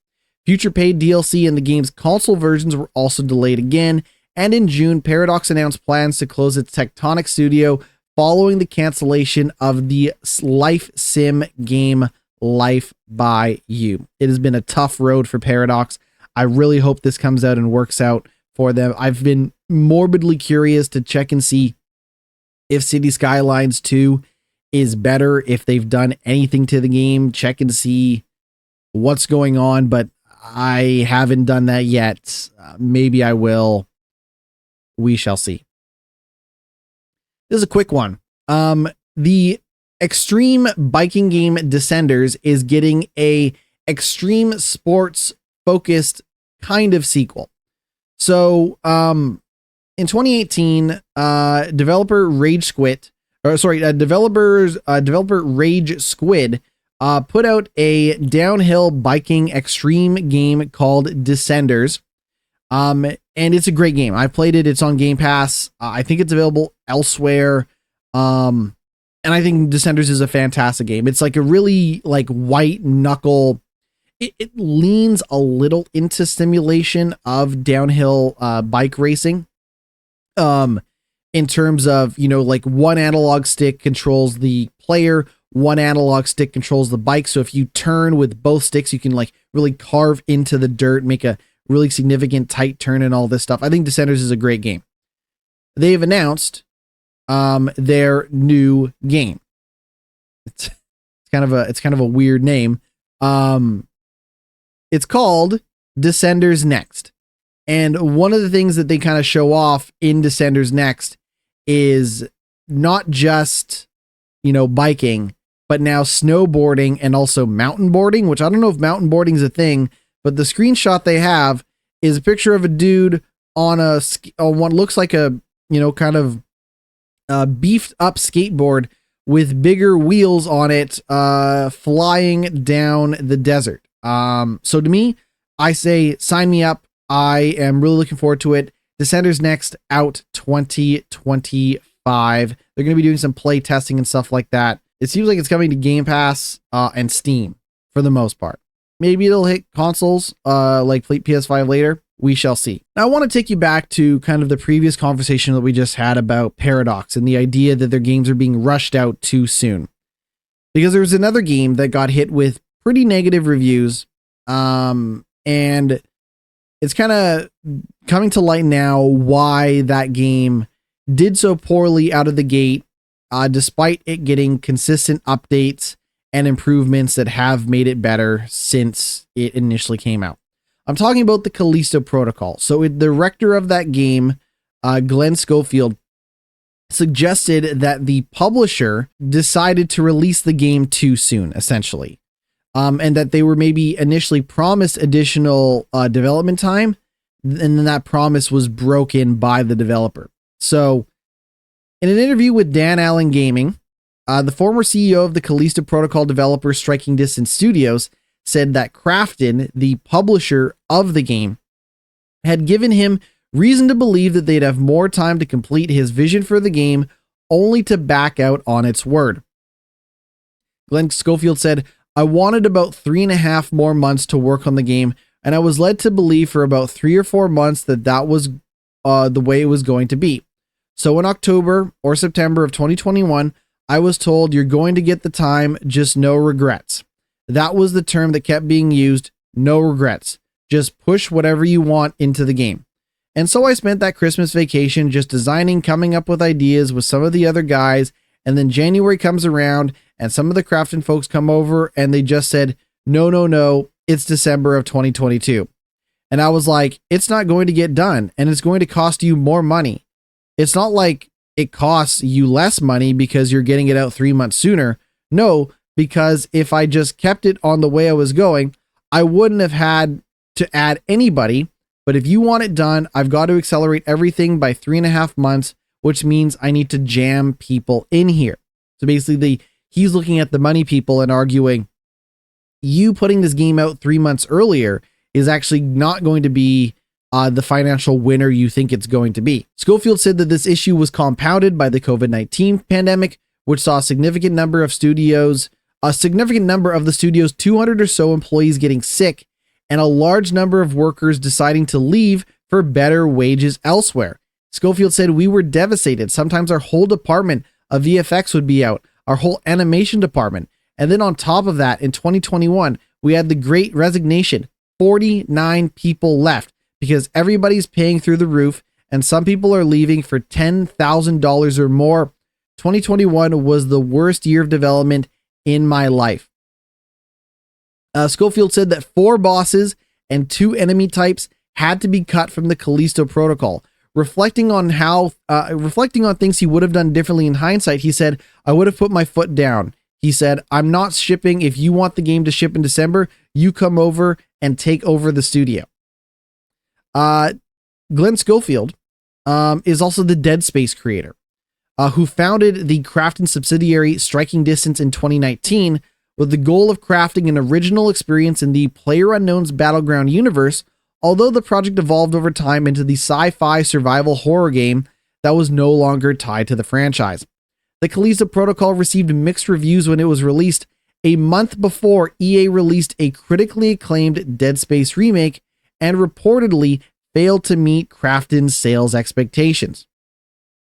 Future paid DLC and the game's console versions were also delayed again, and in June, Paradox announced plans to close its Tectonic studio following the cancellation of the life sim game Life by You. It has been a tough road for Paradox. I really hope this comes out and works out for them. I've been morbidly curious to check and see if City Skylines 2 is better, if they've done anything to the game, check and see what's going on, but I haven't done that yet. Maybe I will. We shall see. This is a quick one. The extreme biking game Descenders is getting a extreme sports focused kind of sequel. So, in 2018, developer Rage Squid put out a downhill biking extreme game called Descenders. And it's a great game. I've played it. It's on Game Pass. I think it's available elsewhere. And I think Descenders is a fantastic game. It's like a really like white knuckle. It leans a little into simulation of downhill bike racing. In terms of, like one analog stick controls the player, one analog stick controls the bike. So if you turn with both sticks, you can like really carve into the dirt, make a really significant tight turn and all this stuff. I think Descenders is a great game. They've announced their new game. It's kind of a weird name. It's called Descenders Next. And one of the things that they kind of show off in Descenders Next is not just, biking, but now snowboarding and also mountain boarding, which I don't know if mountain boarding is a thing, but the screenshot they have is a picture of a dude on what looks like a, kind of beefed up skateboard with bigger wheels on it, flying down the desert. So to me, I say, sign me up. I am really looking forward to it. Descenders Next out 2025. They're going to be doing some play testing and stuff like that. It seems like it's coming to Game Pass and Steam for the most part. Maybe it'll hit consoles like PS5 later. We shall see. Now, I want to take you back to kind of the previous conversation that we just had about Paradox and the idea that their games are being rushed out too soon. Because there was another game that got hit with pretty negative reviews. And it's kind of coming to light now why that game did so poorly out of the gate, despite it getting consistent updates and improvements that have made it better since it initially came out. I'm talking about the Callisto Protocol. So the director of that game, Glenn Schofield, suggested that the publisher decided to release the game too soon, essentially. And that they were maybe initially promised additional development time, and then that promise was broken by the developer. So, in an interview with Dan Allen Gaming, the former CEO of the Callisto Protocol developer Striking Distance Studios said that Krafton, the publisher of the game, had given him reason to believe that they'd have more time to complete his vision for the game, only to back out on its word. Glenn Schofield said, "I wanted about 3.5 more months to work on the game, and I was led to believe for about 3 or 4 months that was the way it was going to be. So in October or September of 2021, I was told, you're going to get the time, just no regrets. That was the term that kept being used, no regrets. Just push whatever you want into the game. And so I spent that Christmas vacation just designing, coming up with ideas with some of the other guys, and then January comes around, and some of the Krafton folks come over, and they just said, no, it's December of 2022. And I was like, it's not going to get done, and it's going to cost you more money. It's not like it costs you less money because you're getting it out 3 months sooner. No, because if I just kept it on the way I was going, I wouldn't have had to add anybody. But if you want it done, I've got to accelerate everything by 3.5 months, which means I need to jam people in here." So basically, he's looking at the money people and arguing, you putting this game out 3 months earlier is actually not going to be the financial winner you think it's going to be. Schofield said that this issue was compounded by the COVID-19 pandemic, which saw a significant number of the studio's 200 or so employees getting sick, and a large number of workers deciding to leave for better wages elsewhere. Schofield said, "We were devastated. Sometimes our whole department of VFX would be out, our whole animation department. And then on top of that, in 2021, we had the great resignation. 49 people left because everybody's paying through the roof, and some people are leaving for $10,000 or more. 2021 was the worst year of development in my life." Schofield said that 4 bosses and 2 enemy types had to be cut from the Callisto Protocol. Reflecting on things he would have done differently in hindsight, he said, "I would have put my foot down." He said, "I'm not shipping. If you want the game to ship in December, you come over and take over the studio." Glenn Schofield is also the Dead Space creator, who founded the Krafton subsidiary Striking Distance in 2019 with the goal of crafting an original experience in the PlayerUnknown's Battleground universe, although the project evolved over time into the sci-fi survival horror game that was no longer tied to the franchise. The Callisto Protocol received mixed reviews when it was released, a month before EA released a critically acclaimed Dead Space remake and reportedly failed to meet Krafton's sales expectations.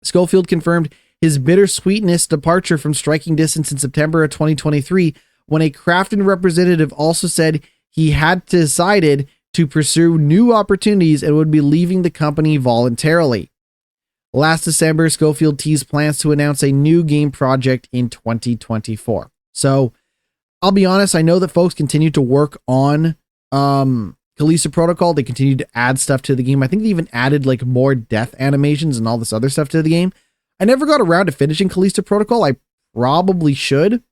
Schofield confirmed his bittersweetness departure from Striking Distance in September of 2023, when a Krafton representative also said he had decided to pursue new opportunities and would be leaving the company voluntarily. Last December, Schofield teased plans to announce a new game project in 2024. So I'll be honest, I know that folks continue to work on Callisto Protocol. They continue to add stuff to the game. I think they even added like more death animations and all this other stuff to the game. I never got around to finishing Callisto Protocol. I probably should.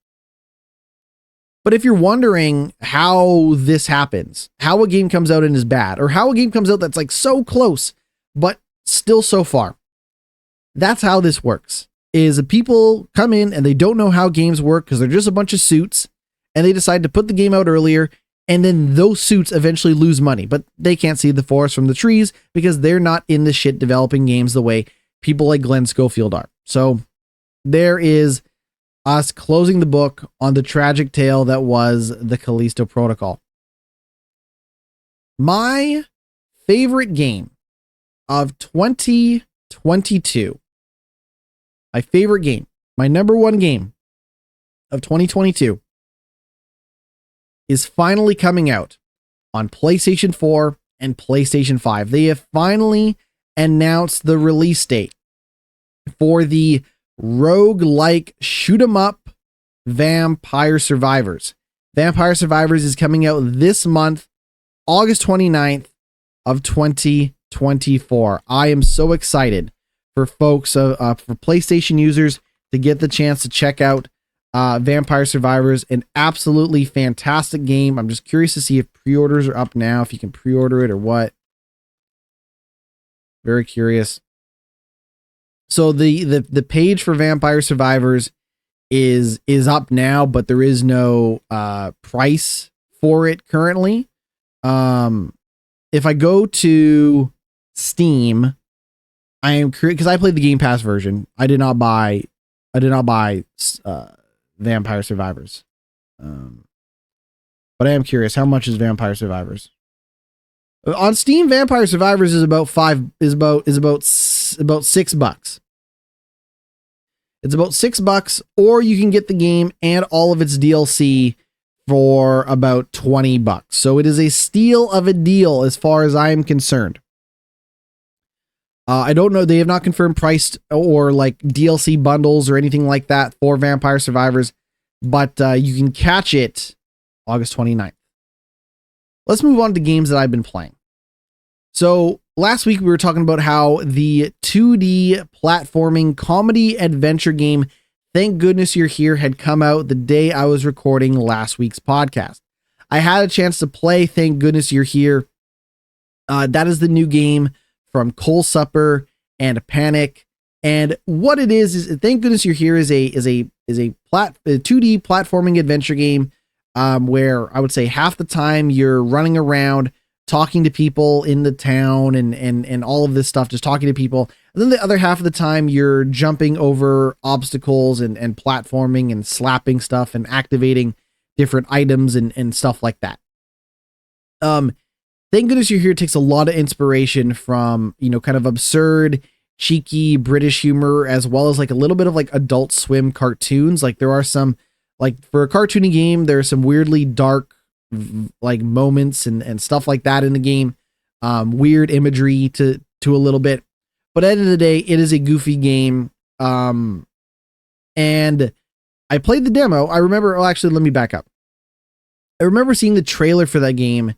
But if you're wondering how this happens, how a game comes out and is bad, or how a game comes out that's like so close, but still so far, that's how this works. Is people come in and they don't know how games work because they're just a bunch of suits, and they decide to put the game out earlier, and then those suits eventually lose money, but they can't see the forest from the trees because they're not in the shit developing games the way people like Glenn Schofield are. So there is us closing the book on the tragic tale that was the Callisto Protocol. My favorite game of 2022, my favorite game, my number one game of 2022 is finally coming out on PlayStation 4 and PlayStation 5. They have finally announced the release date for the roguelike shoot 'em up Vampire Survivors. Vampire Survivors is coming out this month, August 29th of 2024. I am so excited for folks, for PlayStation users to get the chance to check out Vampire Survivors, an absolutely fantastic game. I'm just curious to see if pre-orders are up now, if you can pre-order it or what. Very curious. So the page for Vampire Survivors is up now, but there is no price for it currently. If I go to Steam, I am because I played the Game Pass version. I did not buy Vampire Survivors. But I am curious, how much is Vampire Survivors? On Steam, Vampire Survivors is about $6. It's about $6, or you can get the game and all of its DLC for about $20. So it is a steal of a deal as far as I am concerned. I don't know. They have not confirmed price or like DLC bundles or anything like that for Vampire Survivors, but you can catch it August 29th. Let's move on to games that I've been playing. So last week we were talking about how the 2D platforming comedy adventure game Thank Goodness You're Here had come out the day I was recording last week's podcast. I had a chance to play Thank Goodness You're Here. That is the new game from Coal Supper and Panic. And what it is Thank Goodness You're Here is a 2D platforming adventure game where I would say half the time you're running around talking to people in the town and all of this stuff, just talking to people. And then the other half of the time you're jumping over obstacles and platforming and slapping stuff and activating different items and stuff like that. Thank Goodness You're Here takes a lot of inspiration from, kind of absurd, cheeky British humor, as well as like a little bit of like Adult Swim cartoons. Like there are some, like for a cartoony game, there are some weirdly dark like moments and stuff like that in the game. Weird imagery to a little bit, but at the end of the day, it is a goofy game. And I played the demo. I remember, actually, let me back up. I remember seeing the trailer for that game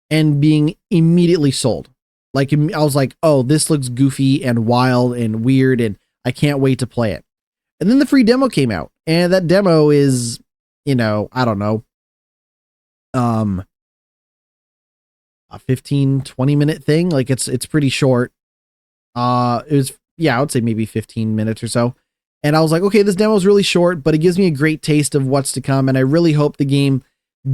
and being immediately sold. Like, I was like, oh, this looks goofy and wild and weird, and I can't wait to play it. And then the free demo came out, and that demo is, I don't know, a 15-20 minute thing. Like it's pretty short. It was, I would say maybe 15 minutes or so. And I was like, okay, this demo is really short, but it gives me a great taste of what's to come. And I really hope the game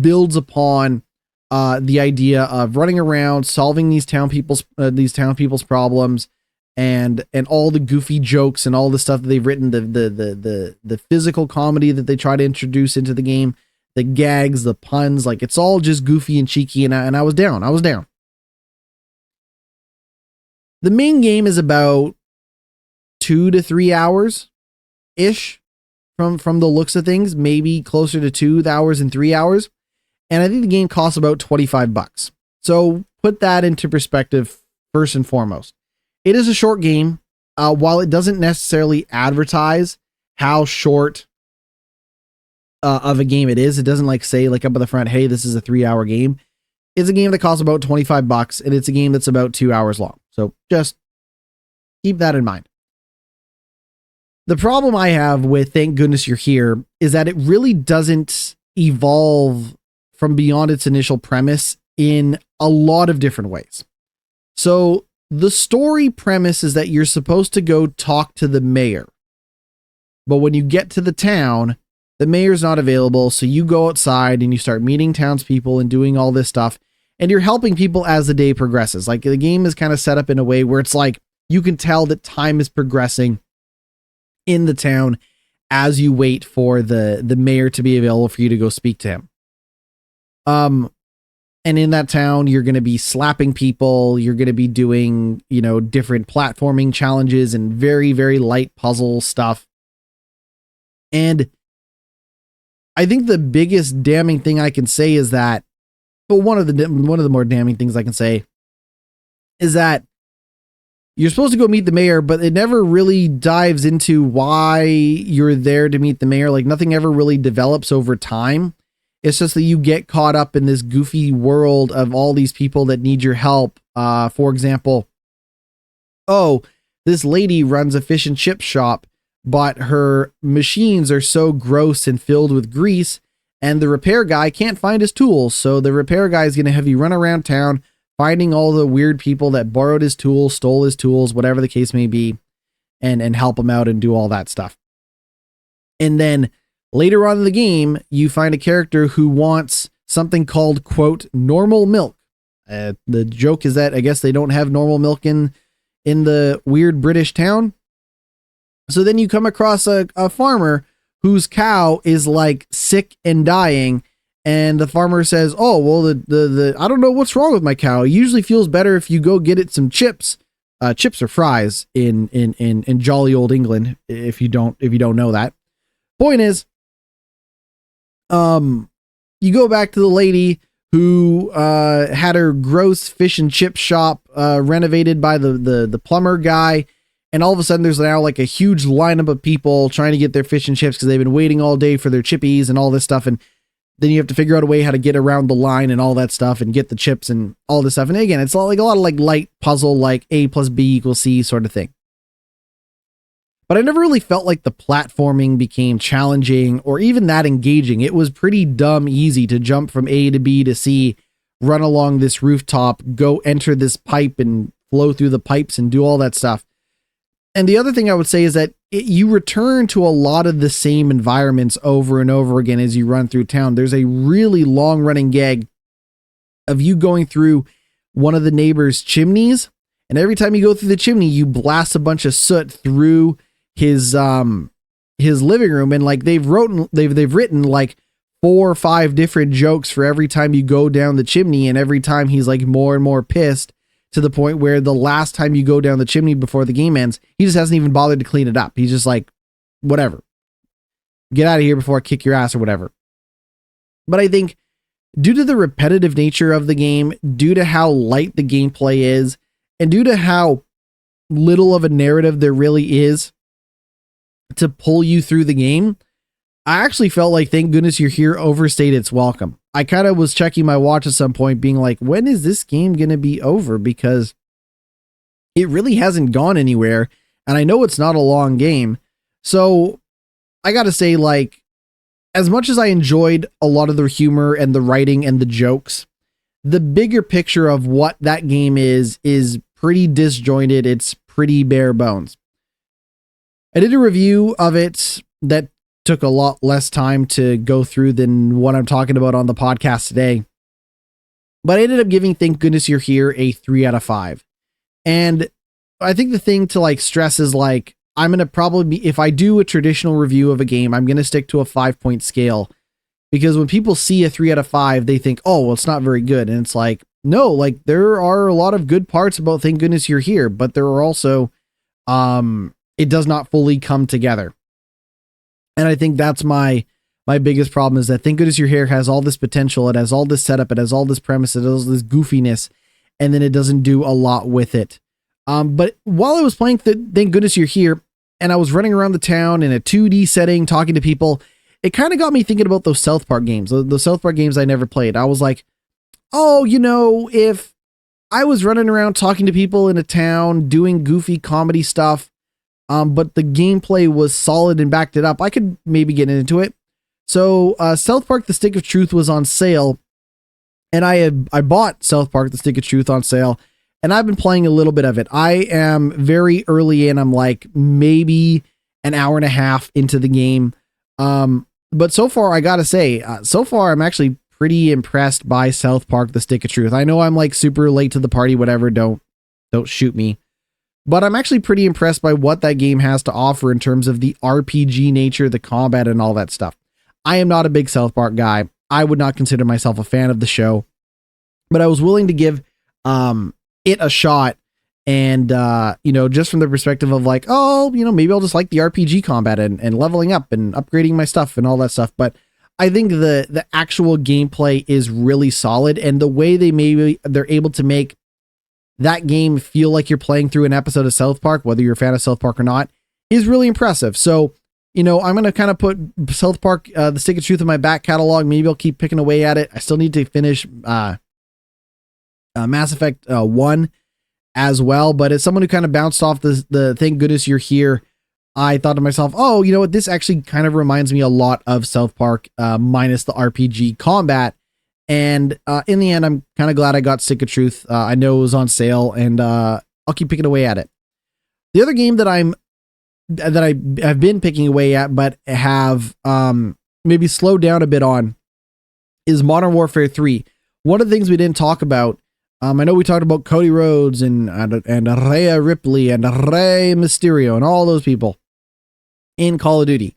builds upon the idea of running around, solving these town people's problems, and all the goofy jokes and all the stuff that they've written, the physical comedy that they try to introduce into the game, the gags, the puns, like it's all just goofy and cheeky. And I was down. The main game is about 2 to 3 hours ish from the looks of things, maybe closer to 2 hours and 3 hours. And I think the game costs about $25. So put that into perspective first and foremost. It is a short game. While it doesn't necessarily advertise how short of a game it is, it doesn't like say like up at the front, hey, this is a 3-hour game. It's a game that costs about $25, and it's a game that's about 2 hours long. So just keep that in mind. The problem I have with Thank Goodness You're Here is that it really doesn't evolve from beyond its initial premise in a lot of different ways. So the story premise is that you're supposed to go talk to the mayor. But when you get to the town, the mayor's not available, so you go outside and you start meeting townspeople and doing all this stuff, and you're helping people as the day progresses. Like the game is kind of set up in a way where it's like you can tell that time is progressing in the town as you wait for the mayor to be available for you to go speak to him. And in that town, you're going to be slapping people. You're going to be doing, different platforming challenges and very, very light puzzle stuff. And I think the biggest damning thing I can say is that, one of the more damning things I can say is that you're supposed to go meet the mayor, but it never really dives into why you're there to meet the mayor. Like nothing ever really develops over time. It's just that you get caught up in this goofy world of all these people that need your help. For example, oh, this lady runs a fish and chip shop, but her machines are so gross and filled with grease, and the repair guy can't find his tools. So the repair guy is going to have you run around town, finding all the weird people that borrowed his tools, stole his tools, whatever the case may be, and help him out and do all that stuff. And then later on in the game, you find a character who wants something called, quote, normal milk. The joke is that I guess they don't have normal milk in the weird British town. So then you come across a farmer whose cow is like sick and dying. And the farmer says, oh, well, the I don't know what's wrong with my cow. It usually feels better if you go get it some chips. Chips or fries in jolly old England, if you don't know that. Point is, you go back to the lady who had her gross fish and chip shop renovated by the plumber guy, and all of a sudden there's now like a huge lineup of people trying to get their fish and chips because they've been waiting all day for their chippies and all this stuff, and then you have to figure out a way how to get around the line and all that stuff and get the chips and all this stuff. And again, it's like a lot of like light puzzle, like A plus B equals C sort of thing. But I never really felt like the platforming became challenging or even that engaging. It was pretty dumb easy to jump from A to B to C, run along this rooftop, go enter this pipe and flow through the pipes and do all that stuff. And the other thing I would say is that you return to a lot of the same environments over and over again as you run through town. There's a really long running gag of you going through one of the neighbor's chimneys. And every time you go through the chimney, you blast a bunch of soot through his living room. And like they've written like 4 or 5 different jokes for every time you go down the chimney. And every time he's like more and more pissed, to the point where the last time you go down the chimney before the game ends, he just hasn't even bothered to clean it up. He's just like, whatever, get out of here before I kick your ass or whatever. But I think due to the repetitive nature of the game, due to how light the gameplay is, and due to how little of a narrative there really is to pull you through the game, I actually felt like Thank Goodness You're Here overstayed its welcome. I kind of was checking my watch at some point being like, when is this game going to be over? Because it really hasn't gone anywhere. And I know it's not a long game. So I got to say, like, as much as I enjoyed a lot of the humor and the writing and the jokes, the bigger picture of what that game is pretty disjointed. It's pretty bare bones. I did a review of it that took a lot less time to go through than what I'm talking about on the podcast today. But I ended up giving Thank Goodness You're Here a 3 out of 5. And I think the thing to like stress is like, I'm going to probably be, if I do a traditional review of a game, I'm going to stick to a 5-point scale, because when people see a 3 out of 5, they think, oh, well, it's not very good. And it's like, no, like there are a lot of good parts about Thank Goodness You're Here, but there are also, it does not fully come together. And I think that's my biggest problem, is that Thank Goodness You're Here has all this potential. It has all this setup. It has all this premise. It has this goofiness, and then it doesn't do a lot with it. But while I was playing Thank Goodness You're Here, and I was running around the town in a 2D setting, talking to people, it kind of got me thinking about those South Park games, the South Park games I never played. I was like, oh, you know, if I was running around talking to people in a town, doing goofy comedy stuff, but the gameplay was solid and backed it up, I could maybe get into it. So South Park The Stick of Truth was on sale, and I bought South Park The Stick of Truth on sale, and I've been playing a little bit of it. I am very early in. I'm like maybe an hour and a half into the game. But so far, I gotta say, so far I'm actually pretty impressed by South Park The Stick of Truth. I know I'm like super late to the party, whatever, don't shoot me. But I'm actually pretty impressed by what that game has to offer in terms of the RPG nature, the combat, and all that stuff. I am not a big South Park guy. I would not consider myself a fan of the show, but I was willing to give it a shot. And, you know, just from the perspective of like, oh, you know, maybe I'll just like the RPG combat and leveling up and upgrading my stuff and all that stuff. But I think the actual gameplay is really solid. And the way they're able to make that game feel like you're playing through an episode of South Park, whether you're a fan of South Park or not, is really impressive. So, I'm going to kind of put South Park, The Stick of Truth in my back catalog. Maybe I'll keep picking away at it. I still need to finish Mass Effect 1 as well. But as someone who kind of bounced off the thank goodness you're here, I thought to myself, oh, you know what? This actually kind of reminds me a lot of South Park, minus the RPG combat. And in the end, I'm kind of glad I got Stick of Truth. I know it was on sale, and I'll keep picking away at it. The other game that I have been picking away at, but have maybe slowed down a bit on, is Modern Warfare 3. One of the things we didn't talk about, I know we talked about Cody Rhodes and Rhea Ripley and Rey Mysterio and all those people in Call of Duty,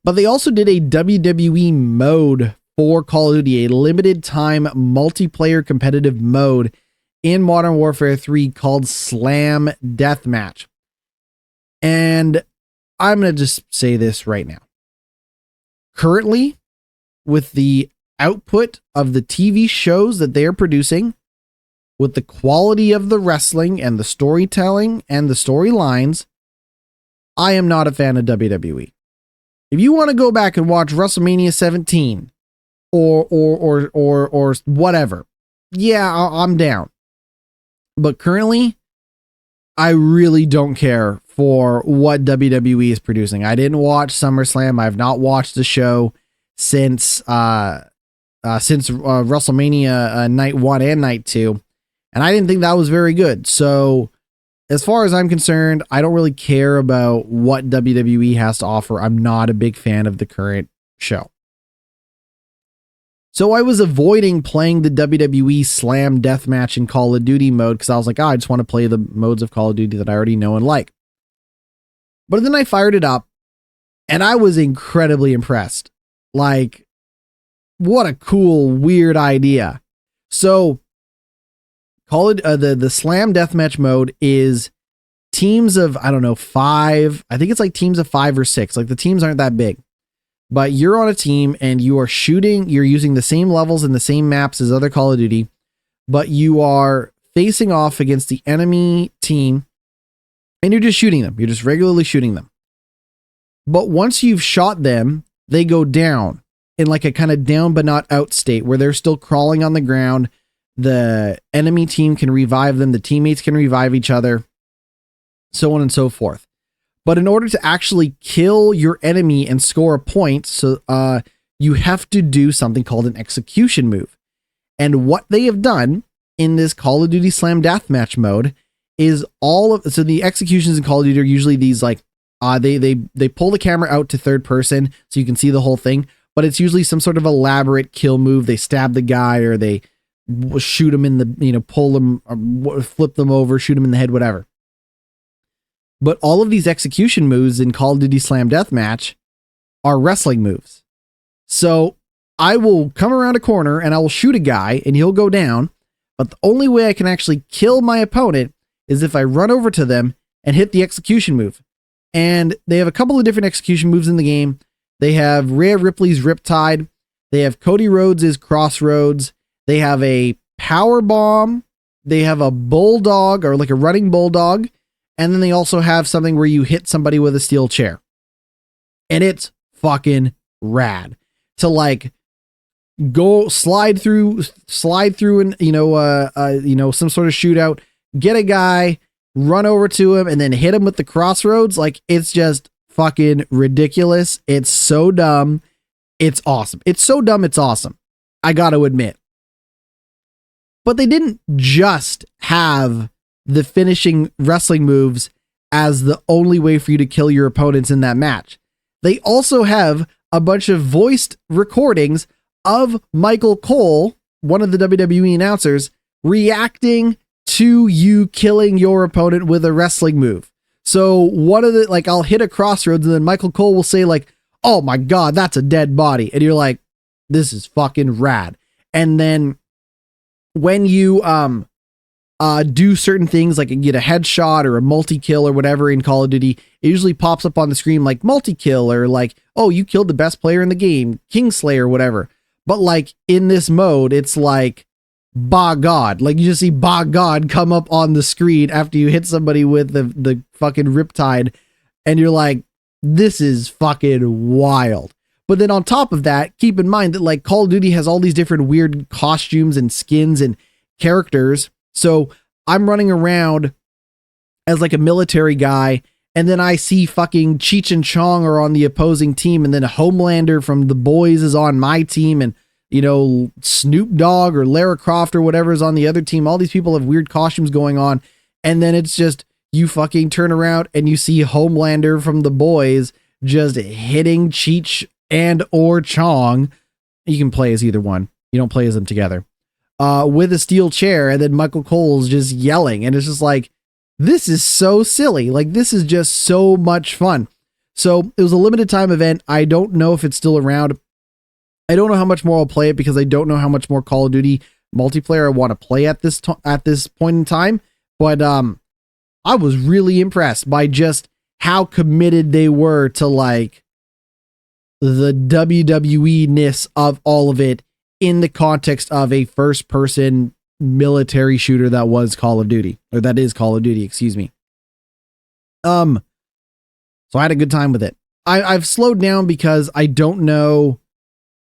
but they also did a WWE mode for Call of Duty, a limited time multiplayer competitive mode in Modern Warfare 3 called Slam Deathmatch. And I'm going to just say this right now. Currently, with the output of the TV shows that they are producing, with the quality of the wrestling and the storytelling and the storylines, I am not a fan of WWE. If you want to go back and watch WrestleMania 17 or whatever, yeah, I'm down. But currently, I really don't care for what WWE is producing. I didn't watch SummerSlam. I've not watched the show since WrestleMania night 1 and night 2. And I didn't think that was very good. So as far as I'm concerned, I don't really care about what WWE has to offer. I'm not a big fan of the current show. So I was avoiding playing the WWE Slam Deathmatch in Call of Duty mode because I was like, I just want to play the modes of Call of Duty that I already know and like. But then I fired it up and I was incredibly impressed. Like, what a cool, weird idea. So the Slam Deathmatch mode is teams of, I don't know, 5. I think it's like teams of 5 or 6. Like the teams aren't that big. But you're on a team and you are shooting, you're using the same levels and the same maps as other Call of Duty, but you are facing off against the enemy team and you're just shooting them. You're just regularly shooting them. But once you've shot them, they go down in like a kind of down but not out state where they're still crawling on the ground. The enemy team can revive them. The teammates can revive each other, so on and so forth. But in order to actually kill your enemy and score a point, so you have to do something called an execution move. And what they have done in this Call of Duty Slam Deathmatch mode is so the executions in Call of Duty are usually these like they pull the camera out to third person so you can see the whole thing, but it's usually some sort of elaborate kill move. They stab the guy or they shoot him in the, pull them, or flip them over, shoot him in the head, whatever. But all of these execution moves in Call of Duty Slam Deathmatch are wrestling moves. So I will come around a corner and I will shoot a guy and he'll go down. But the only way I can actually kill my opponent is if I run over to them and hit the execution move. And they have a couple of different execution moves in the game. They have Rhea Ripley's Riptide. They have Cody Rhodes' Crossroads. They have a power bomb. They have a bulldog or like a running bulldog. And then they also have something where you hit somebody with a steel chair. And it's fucking rad to like go slide through and, some sort of shootout, get a guy, run over to him and then hit him with the Crossroads. Like, it's just fucking ridiculous. It's so dumb. It's awesome. It's so dumb. It's awesome. I got to admit. But they didn't just have the finishing wrestling moves as the only way for you to kill your opponents in that match. They also have a bunch of voiced recordings of Michael Cole, one of the WWE announcers, reacting to you killing your opponent with a wrestling move. So one of the, like, I'll hit a Crossroads and then Michael Cole will say like, "Oh my God, that's a dead body." And you're like, this is fucking rad. And then when you, do certain things like get a headshot or a multi-kill or whatever in Call of Duty, it usually pops up on the screen like multi-kill or like, oh, you killed the best player in the game, Kingslayer, whatever. But like in this mode, it's like "Bah God." Like, you just see "Bah God" come up on the screen after you hit somebody with the fucking Riptide, and you're like, this is fucking wild. But then on top of that, keep in mind that like Call of Duty has all these different weird costumes and skins and characters. So I'm running around as like a military guy, and then I see fucking Cheech and Chong are on the opposing team, and then Homelander from The Boys is on my team, and you know, Snoop Dogg or Lara Croft or whatever is on the other team. All these people have weird costumes going on, and then it's just you fucking turn around and you see Homelander from The Boys just hitting Cheech and or Chong. You can play as either one. You don't play as them together. With a steel chair, and then Michael Cole's just yelling, and it's just like, this is so silly. Like, this is just so much fun. So it was a limited time event. I don't know if it's still around. I don't know how much more I'll play it because I don't know how much more Call of Duty multiplayer I want to play at this point in time. But I was really impressed by just how committed they were to like the WWE-ness of all of it in the context of a first-person military shooter that was Call of Duty, or that is Call of Duty, excuse me. So I had a good time with it. I've slowed down because I don't know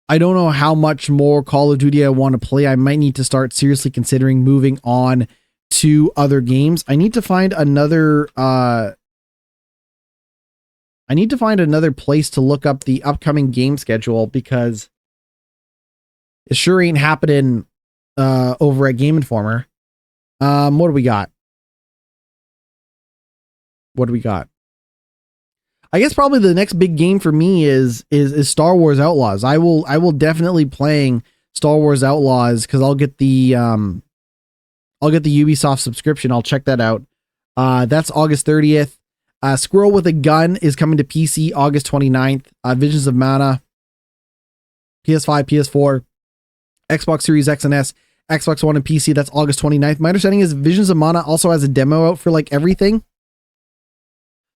how much more Call of Duty I want to play. I might need to start seriously considering moving on to other games. I need to find another place to look up the upcoming game schedule because it sure ain't happening over at Game Informer. What do we got? I guess probably the next big game for me is Star Wars Outlaws. I will definitely playing Star Wars Outlaws because I'll get the Ubisoft subscription. I'll check that out. That's August 30th. Squirrel with a Gun is coming to PC August 29th. Visions of Mana, PS5, PS4, Xbox Series X and S, Xbox One and PC. That's August 29th. My understanding is Visions of Mana also has a demo out for like everything.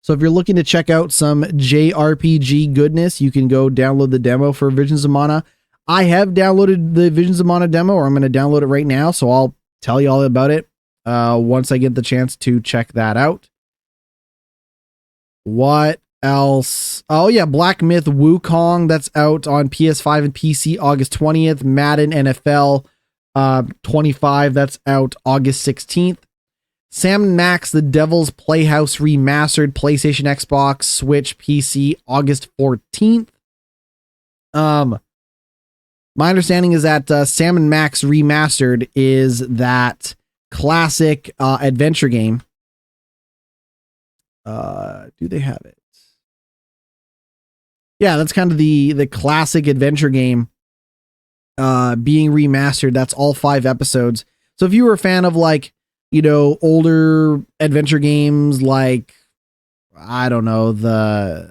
So if you're looking to check out some JRPG goodness, you can go download the demo for Visions of Mana. I have downloaded the Visions of Mana demo, or I'm going to download it right now. So I'll tell you all about it once I get the chance to check that out. What else? Oh yeah, Black Myth Wukong. That's out on PS5 and PC August 20th. Madden NFL 25. That's out August 16th. Sam & Max The Devil's Playhouse Remastered, PlayStation, Xbox, Switch, PC, August 14th. My understanding is that Sam & Max Remastered is that classic adventure game. Do they have it? Yeah, that's kind of the classic adventure game being remastered. That's all 5 episodes. So if you were a fan of like, you know, older adventure games like, I don't know, the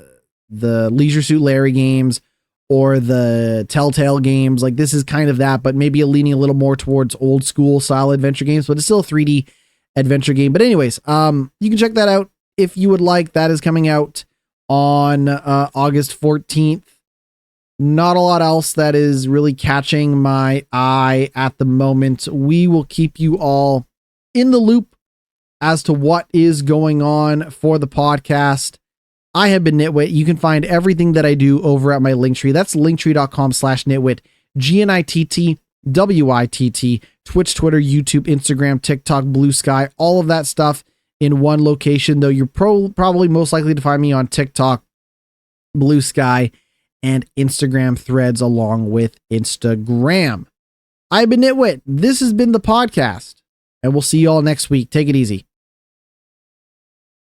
Leisure Suit Larry games or the Telltale games, like this is kind of that, but maybe leaning a little more towards old school style adventure games, but it's still a 3D adventure game. But anyways, you can check that out if you would like. That is coming out on August 14th. Not a lot else that is really catching my eye at the moment. We will keep you all in the loop as to what is going on for the podcast. I have been GnittWitt. You can find everything that I do over at my Linktree. That's linktree.com/GnittWitt, GnittWitt, Twitch, Twitter, YouTube, Instagram, TikTok, Blue Sky, all of that stuff in one location, though you're probably most likely to find me on TikTok, Blue Sky, and Instagram Threads along with Instagram. I've been GnittWitt. This has been the podcast, and we'll see you all next week. Take it easy.